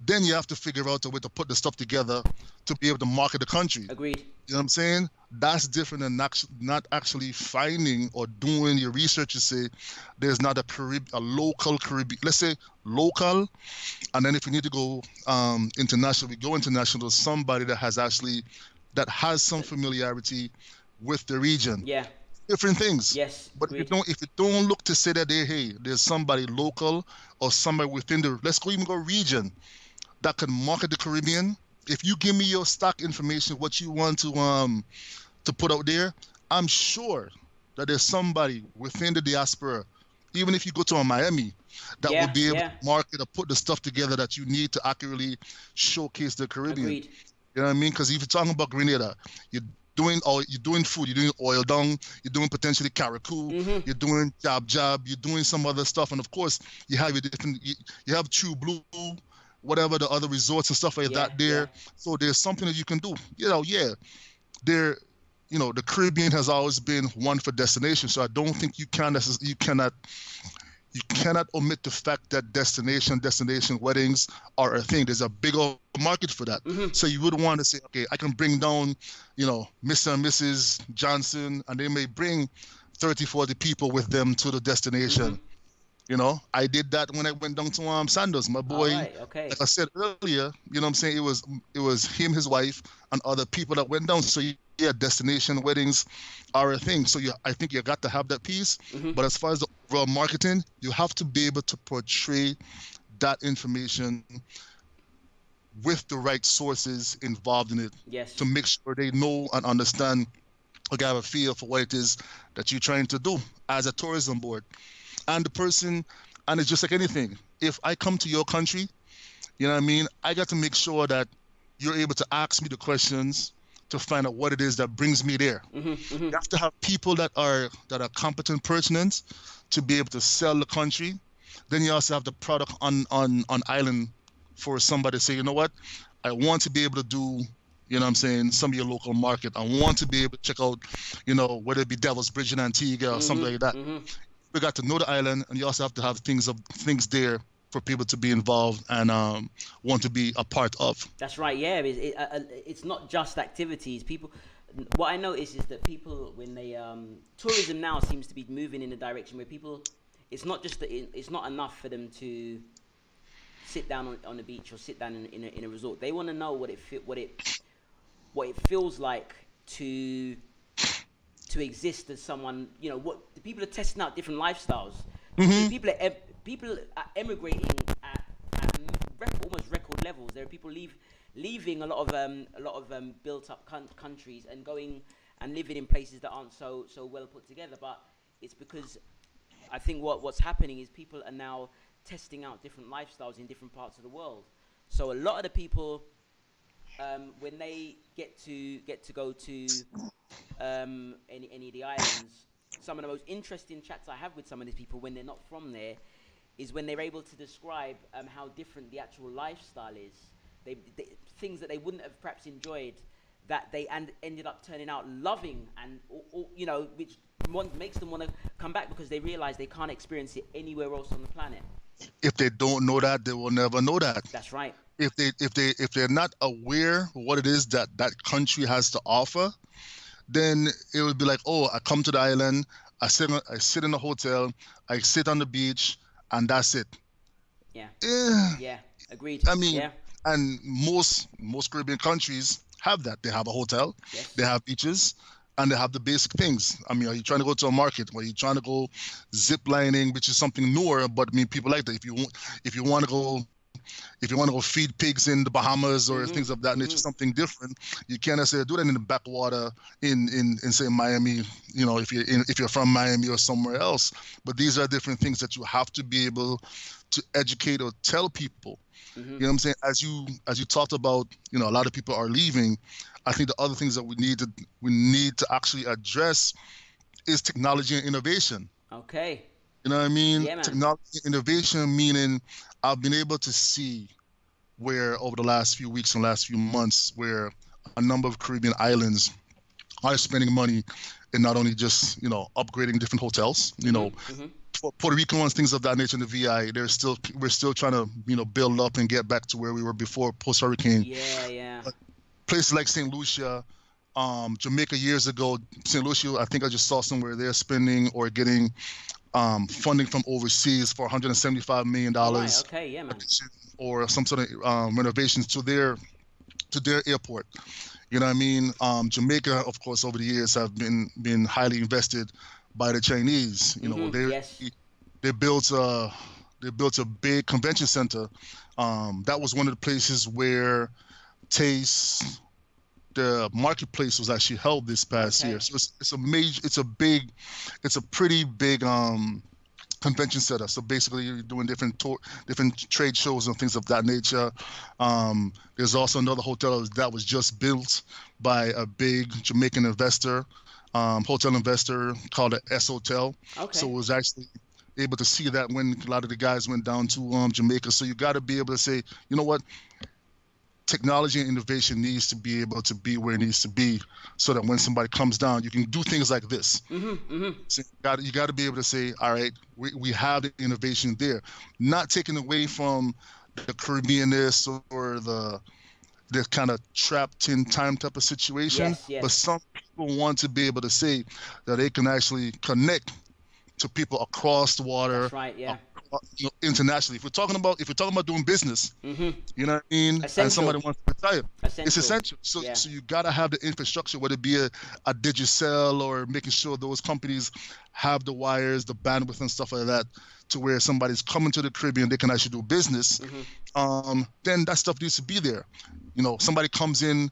then you have to figure out a way to put the stuff together to be able to market the country. Agreed. You know what I'm saying? That's different than not actually finding or doing your research to say there's not a local Caribbean, let's say local, and then if we need to go international, we go international to somebody that has some familiarity with the region. Yeah. Different things. Yes. But if you don't look to say that there's somebody local or somebody within let's go region that can market the Caribbean. If you give me your stock information, what you want to put out there, I'm sure that there's somebody within the diaspora, even if you go to a Miami, that will be able to market or put the stuff together that you need to accurately showcase the Caribbean. Agreed. You know what I mean? Because if you're talking about Grenada, you're doing food, you're doing oil dung, you're doing potentially caracou, you're doing jab, you're doing some other stuff, and of course you have you have True Blue, whatever the other resorts and stuff like that there. Yeah. So there's something that you can do. The Caribbean has always been one for destination. So I don't think you cannot omit the fact that destination weddings are a thing. There's a bigger market for that. So you would want to say, okay, I can bring down, Mr. and Mrs. Johnson, and they may bring 30, 40 people with them to the destination. I did that when I went down to Sanders. My boy, like I said earlier, you know what I'm saying? It was him, his wife, and other people that went down. So yeah, destination weddings are a thing. So I think you got to have that piece. But as far as the overall marketing, you have to be able to portray that information with the right sources involved in it. Yes. To make sure they know and understand or have a feel for what it is that you're trying to do as a tourism board. And it's just like anything. If I come to your country, you know what I mean, I got to make sure that you're able to ask me the questions to find out what it is that brings me there. You have to have people that are competent, pertinent to be able to sell the country. Then you also have the product on island for somebody to say, you know what, I want to be able to do, you know what I'm saying, some of your local market. I want to be able to check out, whether it be Devil's Bridge in Antigua or something like that. We got to know the island, and you also have to have things there for people to be involved and want to be a part of. That's right. Yeah, it's not just activities. People, what I notice is that people, when they tourism now seems to be moving in a direction where people, it's not just that it's not enough for them to sit down on the beach or sit down in a resort. They want to know what it feels like to exist as someone, what the people are testing out different lifestyles. People are emigrating at almost record levels. There are people leaving a lot of built up countries and going and living in places that aren't so well put together. But it's because I think what's happening is people are now testing out different lifestyles in different parts of the world. So a lot of the people, when they get to go to any of the islands, some of the most interesting chats I have with some of these people when they're not from there is when they're able to describe how different the actual lifestyle is. They things that they wouldn't have perhaps enjoyed, that they ended up turning out loving, and you know, which makes them want to come back because they realize they can't experience it anywhere else on the planet. If they don't know that, they will never know that. That's right. If they're not aware what it is that country has to offer, then it would be like, oh, I come to the island, I sit in a hotel, I sit on the beach, and that's it. Yeah. Yeah. Yeah. Agreed. I mean, yeah. And most Caribbean countries have that. They have a hotel, yes. They have beaches, and they have the basic things. I mean, are you trying to go to a market? Or are you trying to go zip lining, which is something newer? But I mean, people like that. If you want to go feed pigs in the Bahamas or things of that nature, something different, you can't necessarily do that in the backwater in say Miami. You know, if you're from Miami or somewhere else. But these are different things that you have to be able to educate or tell people. You know what I'm saying? As you talked about, you know, a lot of people are leaving. I think the other things that we need to actually address is technology and innovation. Okay. You know what I mean? Yeah, man. Technology and innovation, meaning I've been able to see where over the last few weeks and last few months where a number of Caribbean islands are spending money in not only just, you know, upgrading different hotels, you know, Puerto Rican ones, things of that nature in the VI, we're still trying to, you know, build up and get back to where we were before post-hurricane. Yeah. But places like St. Lucia, Jamaica years ago, St. Lucia, I think I just saw somewhere they're spending or getting funding from overseas for $175 million. Right, okay, yeah, man. Or some sort of renovations to their airport. You know what I mean? Jamaica, of course, over the years have been highly invested by the Chinese. You know, they built a big convention center. That was one of the places where Taste, the marketplace, was actually held this past year. So it's a pretty big convention center. So basically, you're doing different trade shows and things of that nature. There's also another hotel that was just built by a big Jamaican investor. Hotel investor called the S Hotel. Okay. So it was actually able to see that when a lot of the guys went down to Jamaica. So you got to be able to say, you know what, technology and innovation needs to be able to be where it needs to be, so that when somebody comes down, you can do things like this. So you got to be able to say, all right, we have the innovation there, not taking away from the Caribbeanness or the kind of trapped in time type of situation. Yes. But some people want to be able to say that they can actually connect to people across the water. That's right, yeah. You know, internationally. If we're talking about doing business, you know what I mean? Essential. And somebody wants to retire. It's essential. So you gotta have the infrastructure, whether it be a Digicel or making sure those companies have the wires, the bandwidth and stuff like that, to where somebody's coming to the Caribbean, they can actually do business. Then that stuff needs to be there. You know, somebody comes in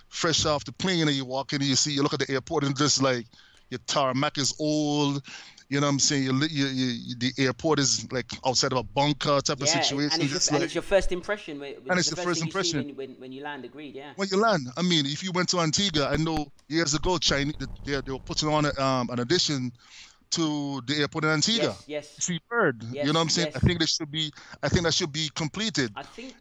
fresh off the plane and you walk in and you look at the airport and just like your tarmac is old. You know what I'm saying? The airport is like outside of a bunker type of situation. And it's your first impression. And it's your first impression. When you land, agreed, yeah. When you land, I mean, if you went to Antigua, I know years ago, Chinese, they were putting on an addition to the airport in Antigua. Yes. Seabird. Yes, you know what I'm saying? yes. I think that should be completed. I think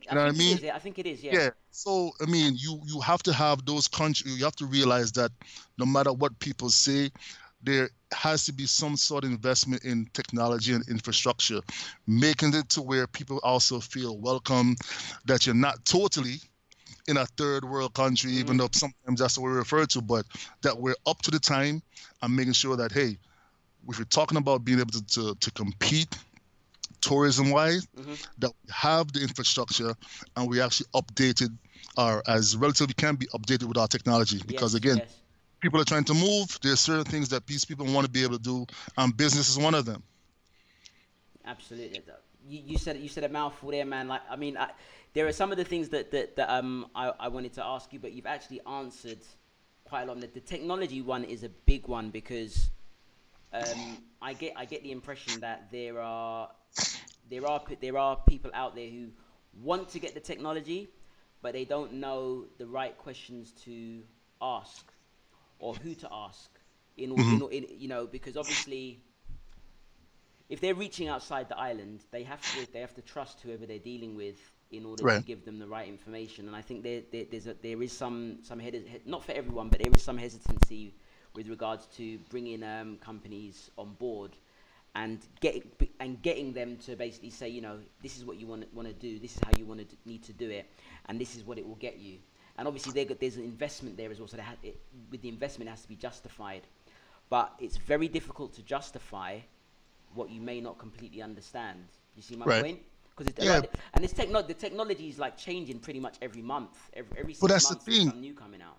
it is, yeah. Yeah. So I mean, you have to have those countries. You have to realize that no matter what people say, there has to be some sort of investment in technology and infrastructure, making it to where people also feel welcome, that you're not totally in a third world country, even though sometimes that's what we refer to, but that we're up to the time and making sure that, hey, if you're talking about being able to compete tourism-wise, that we have the infrastructure and we actually updated, or as relatively can be updated with our technology. Because again, people are trying to move. There's certain things that these people want to be able to do, and business is one of them. Absolutely. you said a mouthful there, man. Like, I mean, there are some of the things that I wanted to ask you, but you've actually answered quite a lot. The technology one is a big one because I get the impression that there are people out there who want to get the technology, but they don't know the right questions to ask or who to ask because obviously if they're reaching outside the island, they have to trust whoever they're dealing with in order to give them the right information. And I think there is some not for everyone, but there is some hesitancy with regards to bringing companies on board and getting them to basically say, this is what you want to do, this is how you need to do it, and this is what it will get you. And obviously there's an investment there as well, so with the investment it has to be justified. But it's very difficult to justify what you may not completely understand. You see my point? Because the technology is like changing pretty much every month. Every 6 months there's something new coming out.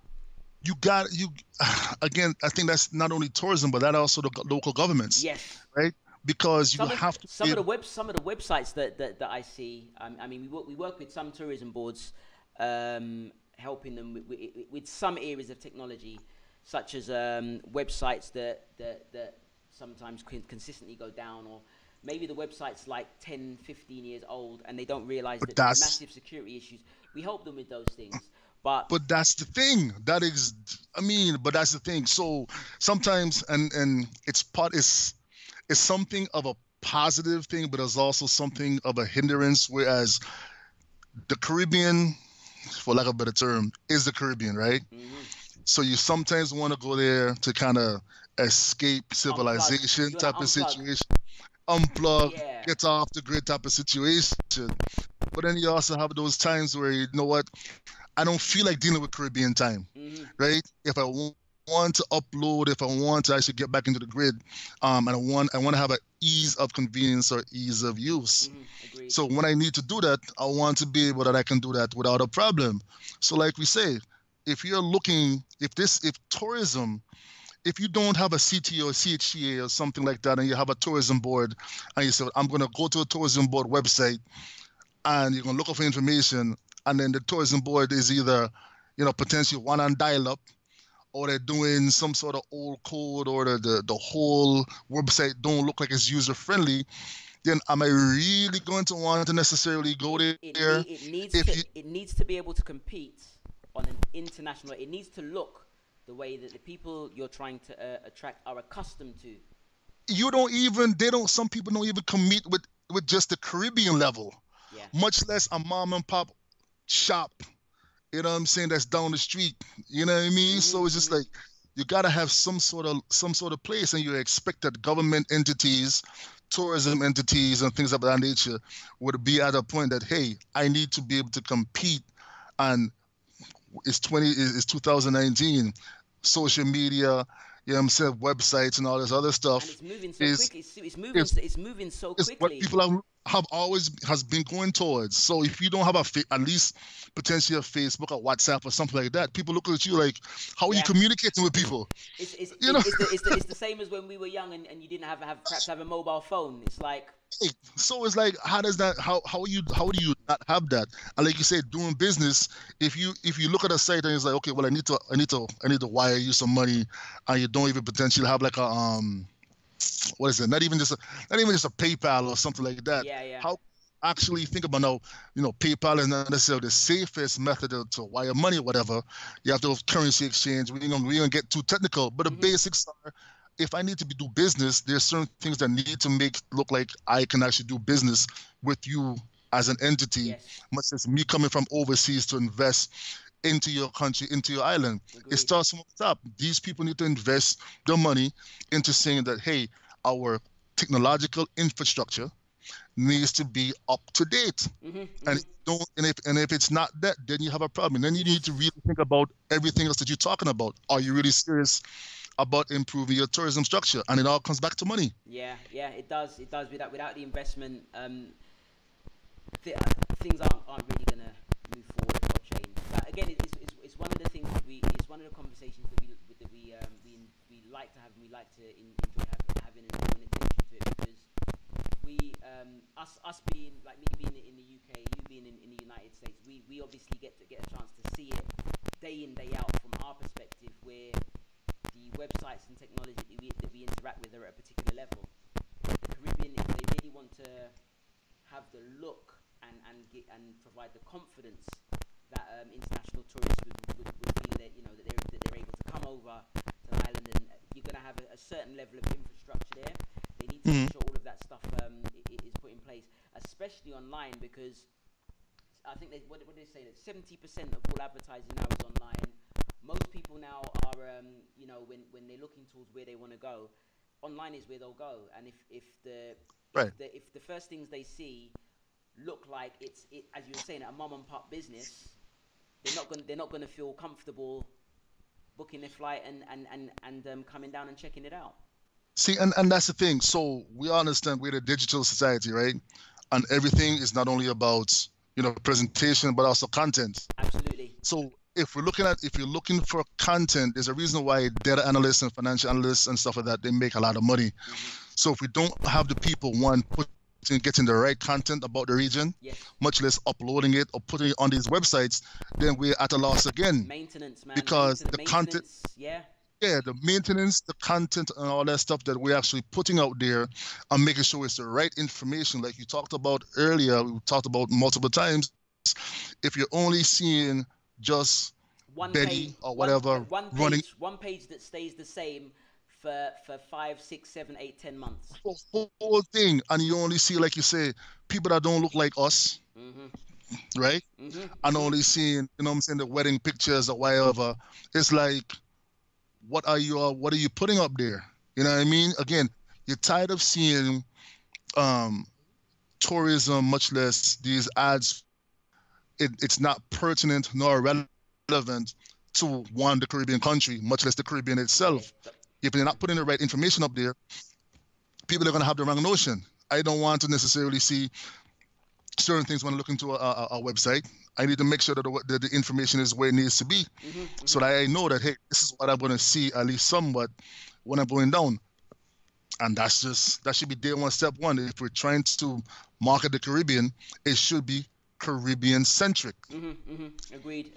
Again, I think that's not only tourism, but that also the local governments. Yes. Right? Because some of the websites that I see. I mean, we work with some tourism boards, helping them with some areas of technology, such as websites that sometimes consistently go down, or maybe the website's like 10, 15 years old and they don't realize that there's massive security issues. We help them with those things. But that's the thing. But that's the thing. So sometimes, and it's something of a positive thing, but it's also something of a hindrance. Whereas the Caribbean, for lack of a better term, is the Caribbean, right? Mm-hmm. So you sometimes want to go there to kind of escape civilization type of situation, unplug, get off the grid type of situation. But then you also have those times where, you know what, I don't feel like dealing with Caribbean time, right? If I want to upload, if I want to actually get back into the grid, and I want to have an ease of convenience or ease of use. So when I need to do that, I want to be able that I can do that without a problem. So like we say, if tourism, if you don't have a CT or CHCA or something like that, and you have a tourism board, and you say, I'm going to go to a tourism board website, and you're going to look up for information, and then the tourism board is either, potentially one on dial-up, or they're doing some sort of old code, or the whole website don't look like it's user-friendly, then am I really going to want to necessarily go there? It needs to be able to compete on an international. It needs to look the way that the people you're trying to attract are accustomed to. Some people don't even compete with just the Caribbean level, much less a mom and pop shop, you know what I'm saying, that's down the street, you know what I mean? So it's just like, you got to have some sort of place, and you expect that government entities, tourism entities, and things of that nature would be at a point that, hey, I need to be able to compete, and it's 2019, social media, websites and all this other stuff. And it's moving so quickly. It's moving so quickly. It's what people has been going towards. So if you don't have at least potentially a Facebook or WhatsApp or something like that, people look at you like, how are you communicating with people? It's the same as when we were young and you didn't perhaps have a mobile phone. It's like, so it's like, how do you not have that? And like you said, doing business, if you look at a site and it's like, okay, well, I need to wire you some money, and you don't even potentially have like a what is it? Not even just a PayPal or something like that. Yeah. How actually think about now? PayPal is not necessarily the safest method to wire money or whatever. You have to have currency exchange. We're gonna get too technical, but the basics are, if I need to do business, there's certain things that need to make look like I can actually do business with you as an entity, much as me coming from overseas to invest into your country, into your island. Agreed. It starts from the top. These people need to invest their money into saying that, hey, our technological infrastructure needs to be up to date. And if it's not that, then you have a problem. Then you need to really think about everything else that you're talking about. Are you really serious about improving your tourism structure? And it all comes back to money. Yeah, it does. Without the investment, things aren't really gonna move forward or change. But again, it's one of the things it's one of the conversations that we like to have, and we like to enjoy having and drawing attention to it, because us being like me being in the UK, you being in the United States, we obviously get a chance to see it day in, day out from our perspective, where the websites and technology that we interact with are at a particular level. The Caribbean, if they really want to have the look and provide the confidence that international tourists would feel that, you know, that they're able to come over to the island, and you're going to have a certain level of infrastructure there. They need to make sure all of that stuff is put in place, especially online, because I think what do they say, that 70% of all advertising now is online. Most people now are, you know, when they're looking towards where they want to go, online is where they'll go. And if the first things they see look like it's as you were saying, a mom and pop business, they're not gonna feel comfortable booking their flight and coming down and checking it out. See, and that's the thing. So we understand we're a digital society, right? And everything is not only about, you know, presentation, but also content. Absolutely. So if you're looking for content, there's a reason why data analysts and financial analysts and stuff like that, they make a lot of money. So if we don't have the people, getting the right content about the region, much less uploading it or putting it on these websites, then we're at a loss again. Maintenance, man. Because the content, the maintenance, the content, and all that stuff that we're actually putting out there and making sure it's the right information, like you talked about earlier, we talked about multiple times. If you're only seeing just one Betty page, or whatever running one page that stays the same for 5, 6, 7, 8, 10 months, the whole thing, and you only see, like you say, people that don't look like us, right? And only seeing, you know what I'm saying, the wedding pictures or whatever. It's like, what are you putting up there? You know what I mean? Again, you're tired of seeing tourism, much less these ads. It's not pertinent nor relevant to the Caribbean country, much less the Caribbean itself. If you're not putting the right information up there, people are going to have the wrong notion. I don't want to necessarily see certain things when I look into a website. I need to make sure that the information is where it needs to be, so that I know that, hey, this is what I'm going to see at least somewhat when I'm going down. And that should be day one, step one. If we're trying to market the Caribbean, it should be Caribbean centric. Agreed.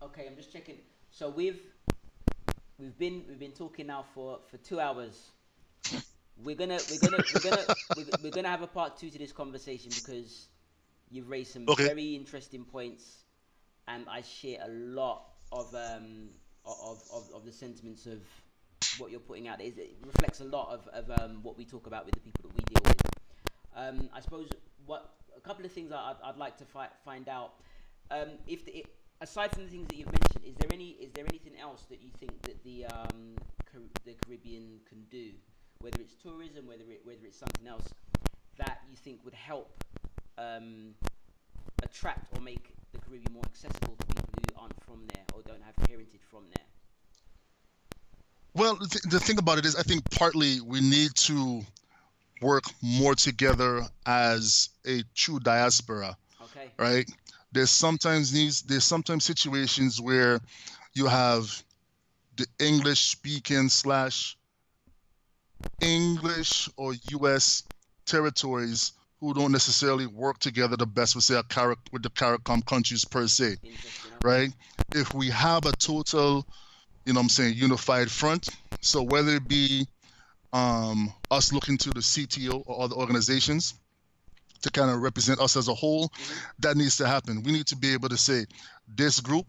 Okay, I'm just checking. So we've been talking now for 2 hours. We're gonna have a part 2 to this conversation, because you've raised some very interesting points, and I share a lot of the sentiments of what you're putting out. It reflects a lot of what we talk about with the people that we deal with. I suppose a couple of things I'd like to find out. Aside from the things that you've mentioned, is there anything else that you think that the Caribbean can do, whether it's tourism, whether it's something else, that you think would help attract or make the Caribbean more accessible to people who aren't from there or don't have heritage from there? Well, the thing about it is, I think partly we need to work more together as a true diaspora. Okay. Right? There's sometimes situations where you have the English speaking / English or US territories who don't necessarily work together the best with, say, with the CARICOM countries per se, right? If we have a total, you know what I'm saying, unified front, so whether it be us looking to the CTO or other organizations to kind of represent us as a whole, that needs to happen. We need to be able to say, this group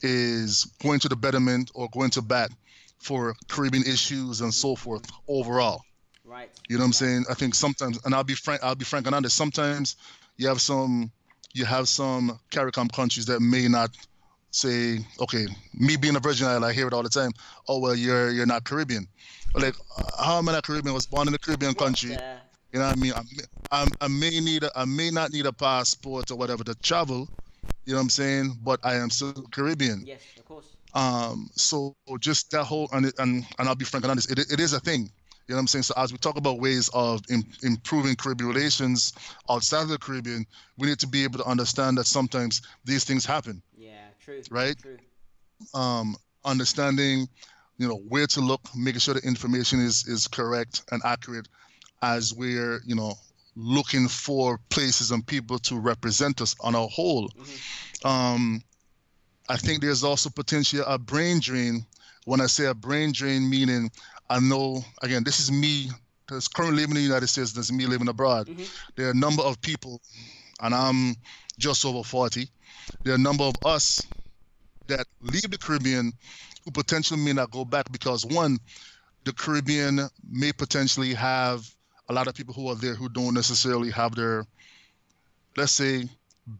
is going to the betterment or going to bat for Caribbean issues and so forth overall. Right. You know what I'm saying? I think sometimes, and I'll be frank and honest, sometimes you have some CARICOM countries that may not say, okay, me being a Virgin Island, I hear it all the time, oh, well, you're not Caribbean. Like, how am I not Caribbean? I was born in a Caribbean country. You know what I mean? I may not need a passport or whatever to travel, you know what I'm saying? But I am still Caribbean. Yes, of course. So just that whole, and I'll be frank and honest, it is a thing. You know what I'm saying? So as we talk about ways of improving Caribbean relations outside of the Caribbean, we need to be able to understand that sometimes these things happen. Yeah, true. Right? True. Understanding, you know, where to look, making sure the information is correct and accurate, as we're, looking for places and people to represent us on a whole. Hmm. Um, I think there's also potentially a brain drain. When I say a brain drain, meaning I know, again, this is me that's currently living in the United States, this is me living abroad. Hmm. There are a number of people, and I'm just over 40. There are a number of us that leave the Caribbean who potentially may not go back because, one, the Caribbean may potentially have a lot of people who are there who don't necessarily have their, let's say,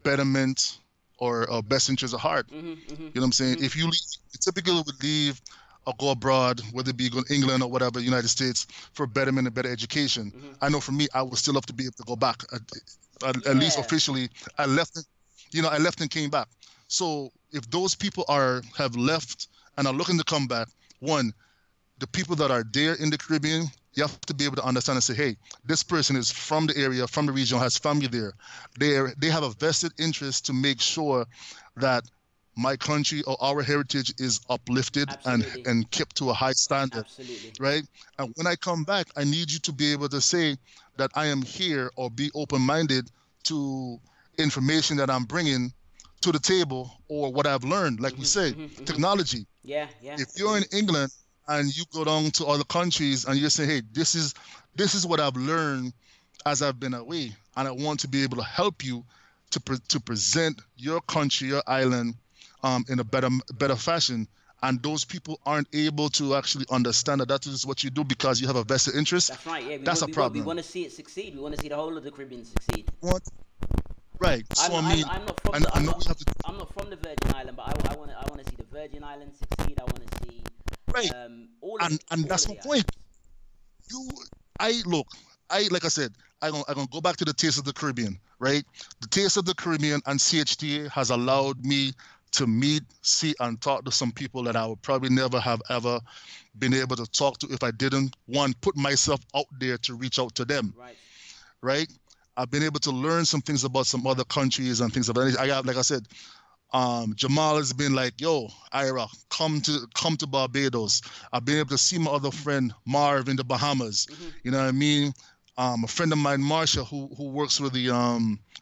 betterment or best interest at heart. Hmm. Hmm. You know what I'm saying? Hmm. If you leave, you typically would leave or go abroad, whether it be go to England or whatever, United States, for betterment and better education. Hmm. I know for me, I would still love to be able to go back. At least Yeah. officially, I left, I left and came back. So if those people have left and are looking to come back, one, the people that are there in the Caribbean, you have to be able to understand and say, hey, this person is from the area, from the region, has family there. They have a vested interest to make sure that my country or our heritage is uplifted and Absolutely. kept to a high standard, Absolutely. right? And when I come back, I need you to be able to say that I am here or be open-minded to information that I'm bringing to the table or what I've learned. Like we Hmm. say, Hmm. Hmm. technology. Yeah. Yeah. If you're in Agreed. England and you go down to other countries and you say, hey, this is what I've learned as I've been away, and I want to be able to help you to present your country, your island, in a better fashion. And those people aren't able to actually understand that that is what you do because you have a vested interest. That's right. Yeah. We That's want. a We want. We problem. want to see it succeed. We want to see the whole of the Caribbean succeed. What? Right. So I'm. I I'm. mean, I'm not from I the. I I'm know we not. have to. I'm not from the Virgin Island, but I want to. I want to see the Virgin Islands succeed. I want to see Right. all of And all that's of my the point. islands. You I look, I like I said, I'm gonna go back to the taste of the Caribbean, right? The taste of the Caribbean and CHTA has allowed me to meet, see, and talk to some people that I would probably never have ever been able to talk to if I didn't, one, put myself out there to reach out to them, Right. right? I've been able to learn some things about some other countries and things of that nature. I got, like I said, Jamal has been like, yo, Ira, come to Barbados. I've been able to see my other friend Marv in the Bahamas. Hmm. You know what I mean? A friend of mine, Marsha, who works with the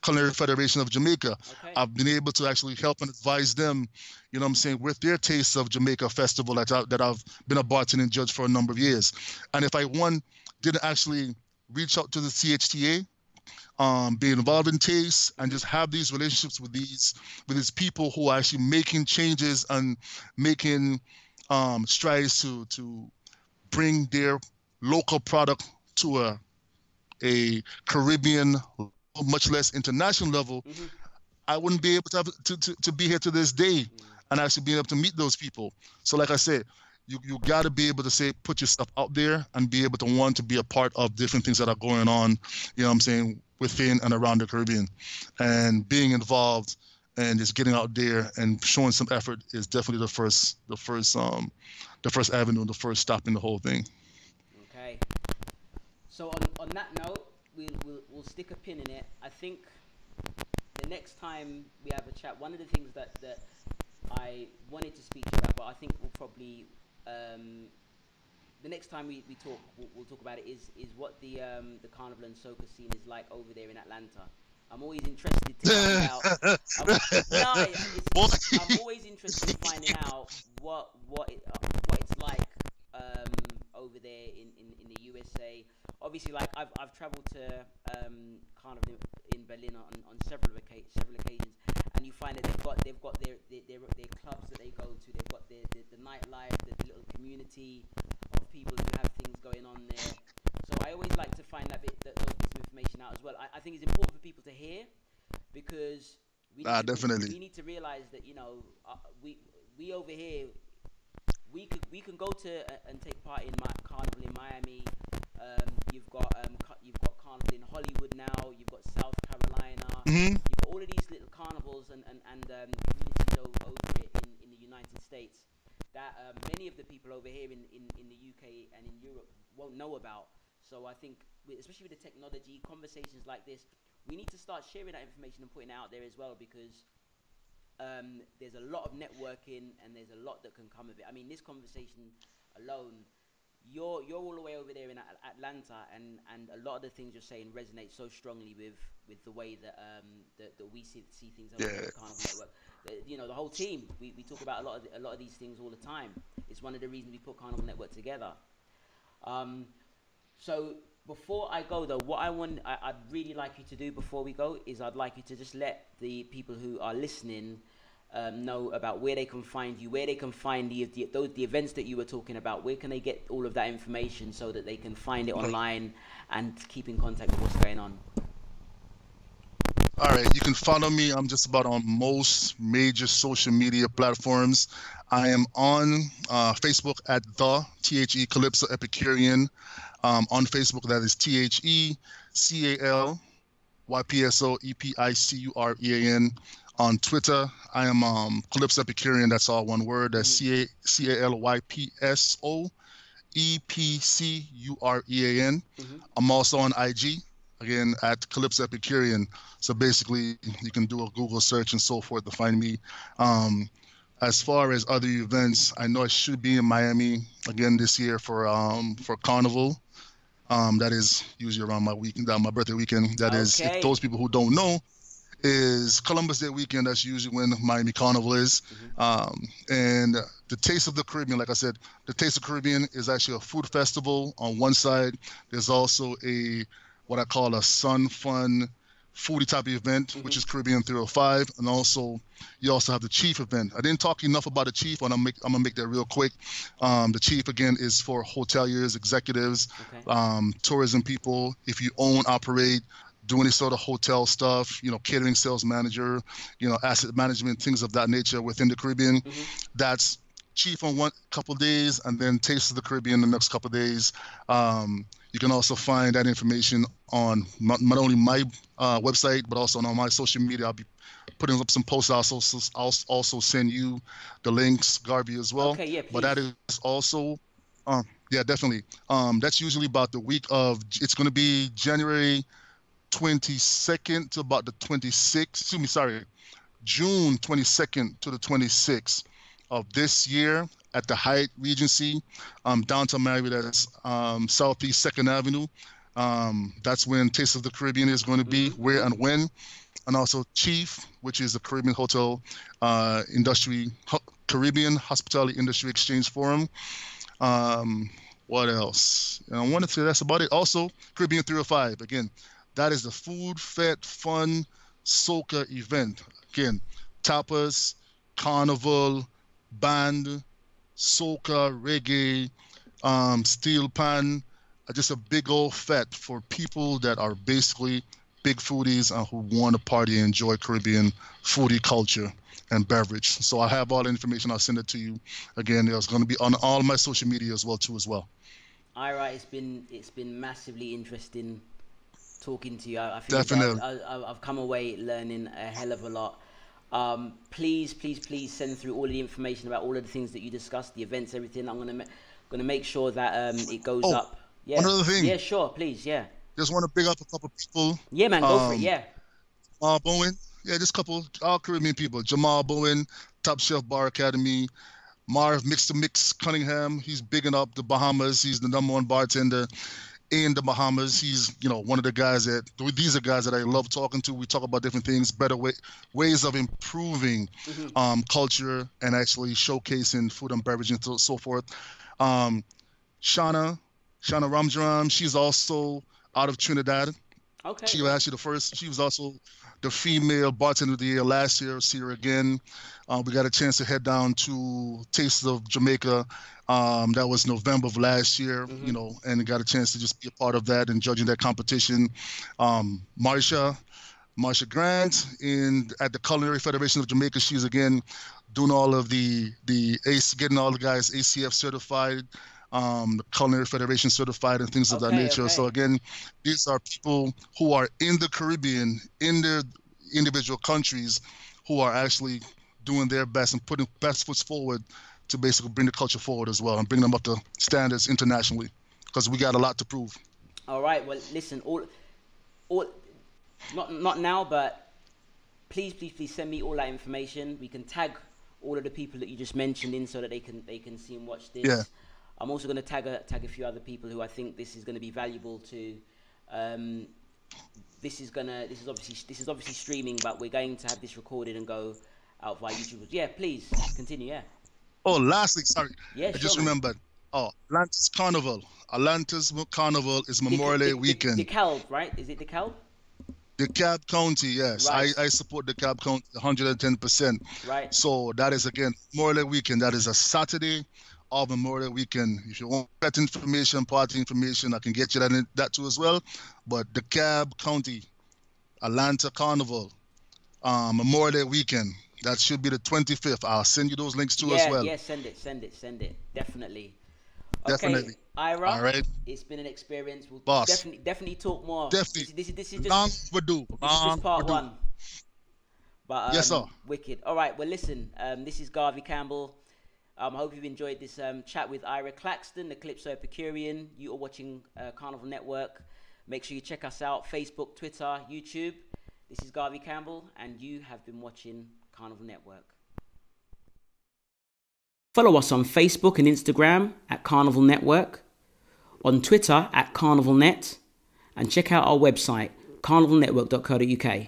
Culinary Federation of Jamaica. Okay. I've been able to actually help and advise them, you know what I'm saying, with their Taste of Jamaica festival that I've been a bartending judge for a number of years. And if I one didn't actually reach out to the CHTA, be involved in taste and Hmm. just have these relationships with these people who are actually making changes and making strides to bring their local product to a Caribbean, much less international level. Hmm. I wouldn't be able to have to be here to this day Mm. and actually be able to meet those people. So like I said, you got to be able to say put your stuff out there and be able to want to be a part of different things that are going on, you know what I'm saying, within and around the Caribbean. And being involved and just getting out there and showing some effort is definitely the first avenue, the first stop in the whole thing. Okay. So on that note, we'll stick a pin in it. I think the next time we have a chat, one of the things that I wanted to speak to you about, but I think we'll probably um, the next time we talk, we'll talk about it. Is what the Carnival and Soca scene is like over there in Atlanta. I'm always interested to find out. I'm, no, Boy. I'm always interested in finding out what it's like over there in the USA. Obviously, like I've travelled to Carnival in Berlin on several occasions, and you find that they've got their clubs that they go to. They've got the nightlife, the little community of people who have things going on there. So I always like to find those bits of information out as well. I think it's important for people to hear because Definitely. we need to realize that we over here we can go to and take part in Carnival in Miami. You've got Carnival in Hollywood now. You've got South Carolina. Hmm. You've got all of these little carnivals and communities over here in the United States that many of the people over here in the UK and in Europe won't know about. So I think, especially with the technology, conversations like this, we need to start sharing that information and putting it out there as well because there's a lot of networking and there's a lot that can come of it. I mean, this conversation alone, you're all the way over there in Atlanta, and a lot of the things you're saying resonate so strongly with the way that that we see things over here Yeah. at the Carnival Network. You know, the whole team. We talk about a lot of these things all the time. It's one of the reasons we put Carnival Network together. So before I go though, what I'd really like you to do before we go is I'd like you to just let the people who are listening know about where they can find you, where they can find the events that you were talking about. Where can they get all of that information so that they can find it online and keep in contact with what's going on? All right, you can follow me. I'm just about on most major social media platforms. I am on Facebook at the Calypso Epicurean. On Facebook, that is TheCalypsoEpicurean. On Twitter, I am Calypso Epicurean. That's all one word. That's CalypsoEpicurean. I'm also on IG, again, at Calypso Epicurean. So basically, you can do a Google search and so forth to find me. As far as other events, I know I should be in Miami again this year for Carnival. That is usually around my birthday weekend. That is, if those people who don't know, is Columbus Day weekend. That's usually when Miami Carnival is. And the Taste of the Caribbean, like I said, the Taste of the Caribbean is actually a food festival on one side. There's also what I call a sun fun foodie type of event, which is Caribbean 305. And also, you also have the Chief event. I didn't talk enough about the Chief, and I'm gonna make that real quick. The Chief, again, is for hoteliers, executives, tourism people. If you own, operate, do any sort of hotel stuff, catering sales manager, asset management, things of that nature within the Caribbean, that's Chief on one couple days, and then Taste of the Caribbean the next couple of days. You can also find that information on not only my website, but also on my social media. I'll be putting up some posts. I'll also send you the links, Garvey, as well. Okay, yeah, please. But that is also, yeah, definitely. That's usually about the week of, it's going to be January 22nd to about the 26th, June 22nd to the 26th of this year at the Hyatt Regency, downtown Miami. That's Southeast 2nd Avenue. That's when Taste of the Caribbean is going to be, where and when. And also Chief, which is the Caribbean Hotel Caribbean Hospitality Industry Exchange Forum. What else? And I want to say that's about it. Also, Caribbean 305. Again, that is the food, fed, fun soca event. Again, tapas, carnival, band, soca, reggae, steel pan, just a big old fete for people that are basically big foodies and who want to party and enjoy Caribbean foodie culture and beverage. So I have all the information. I'll send it to you. Again, it's going to be on all my social media as well. All right, it's been massively interesting talking to you. I think Definitely. I've come away learning a hell of a lot. Please send through all of the information about all of the things that you discussed, the events, everything. I'm gonna make sure that it goes up. Yeah. One other thing. Yeah, sure, please. Yeah. Just want to big up a couple people. Yeah, man, go for it. Yeah. Jamal Bowen. Yeah, just a couple all Caribbean people. Jamal Bowen, Top Shelf Bar Academy. Marv Mix to Mix Cunningham. He's bigging up the Bahamas. He's the #1 bartender in the Bahamas. He's, one of the guys these are guys that I love talking to. We talk about different things, better ways of improving culture and actually showcasing food and beverage and so forth. Shauna Ramjaram, she's also out of Trinidad. Okay. She was actually she was also the female bartender of the year last year. See her again. We got a chance to head down to Taste of Jamaica. That was November of last year, and got a chance to just be a part of that and judging that competition. Marsha Grant at the Culinary Federation of Jamaica. She's again doing all of getting all the guys ACF certified, the Culinary Federation certified and things of that nature. Okay. So again, these are people who are in the Caribbean, in their individual countries, who are actually doing their best and putting best foot forward to basically bring the culture forward as well and bring them up to standards internationally, because we got a lot to prove. All right. Well, listen, all not now, but please send me all that information. We can tag all of the people that you just mentioned in so that they can see and watch this. Yeah. I'm also going to tag a few other people who I think this is going to be valuable to. This is obviously streaming, but we're going to have this recorded and go out via YouTube. Yeah, please continue. Yeah. Oh, lastly, sorry, Yeah, I sure, just man. remembered. Oh, Atlantis Carnival. Atlantis Carnival is Memorial Day weekend. DeKalb, right? Is it DeKalb? DeKalb County, yes. Right. I support DeKalb County 110%. Right. So that is, again, Memorial Day weekend. That is a Saturday of Memorial Day weekend. If you want that information, party information, I can get you that too as well. But DeKalb County, Atlanta Carnival, Memorial Day weekend. That should be the 25th. I'll send you those links too as well. Yeah, send it. Definitely. Definitely. Okay, Ira. All right. It's been an experience. We'll Boss. definitely talk more. Definitely. This is just Long overdue. This is just part one. But yes, sir. Wicked. All right. Well, listen. This is Garvey Campbell. I hope you've enjoyed this chat with Ira Claxton, the Calypso Epicurean. You are watching Carnival Network. Make sure you check us out: Facebook, Twitter, YouTube. This is Garvey Campbell, and you have been watching Carnival Network. Follow us on Facebook and Instagram at Carnival Network, on Twitter at CarnivalNet, and check out our website, carnivalnetwork.co.uk.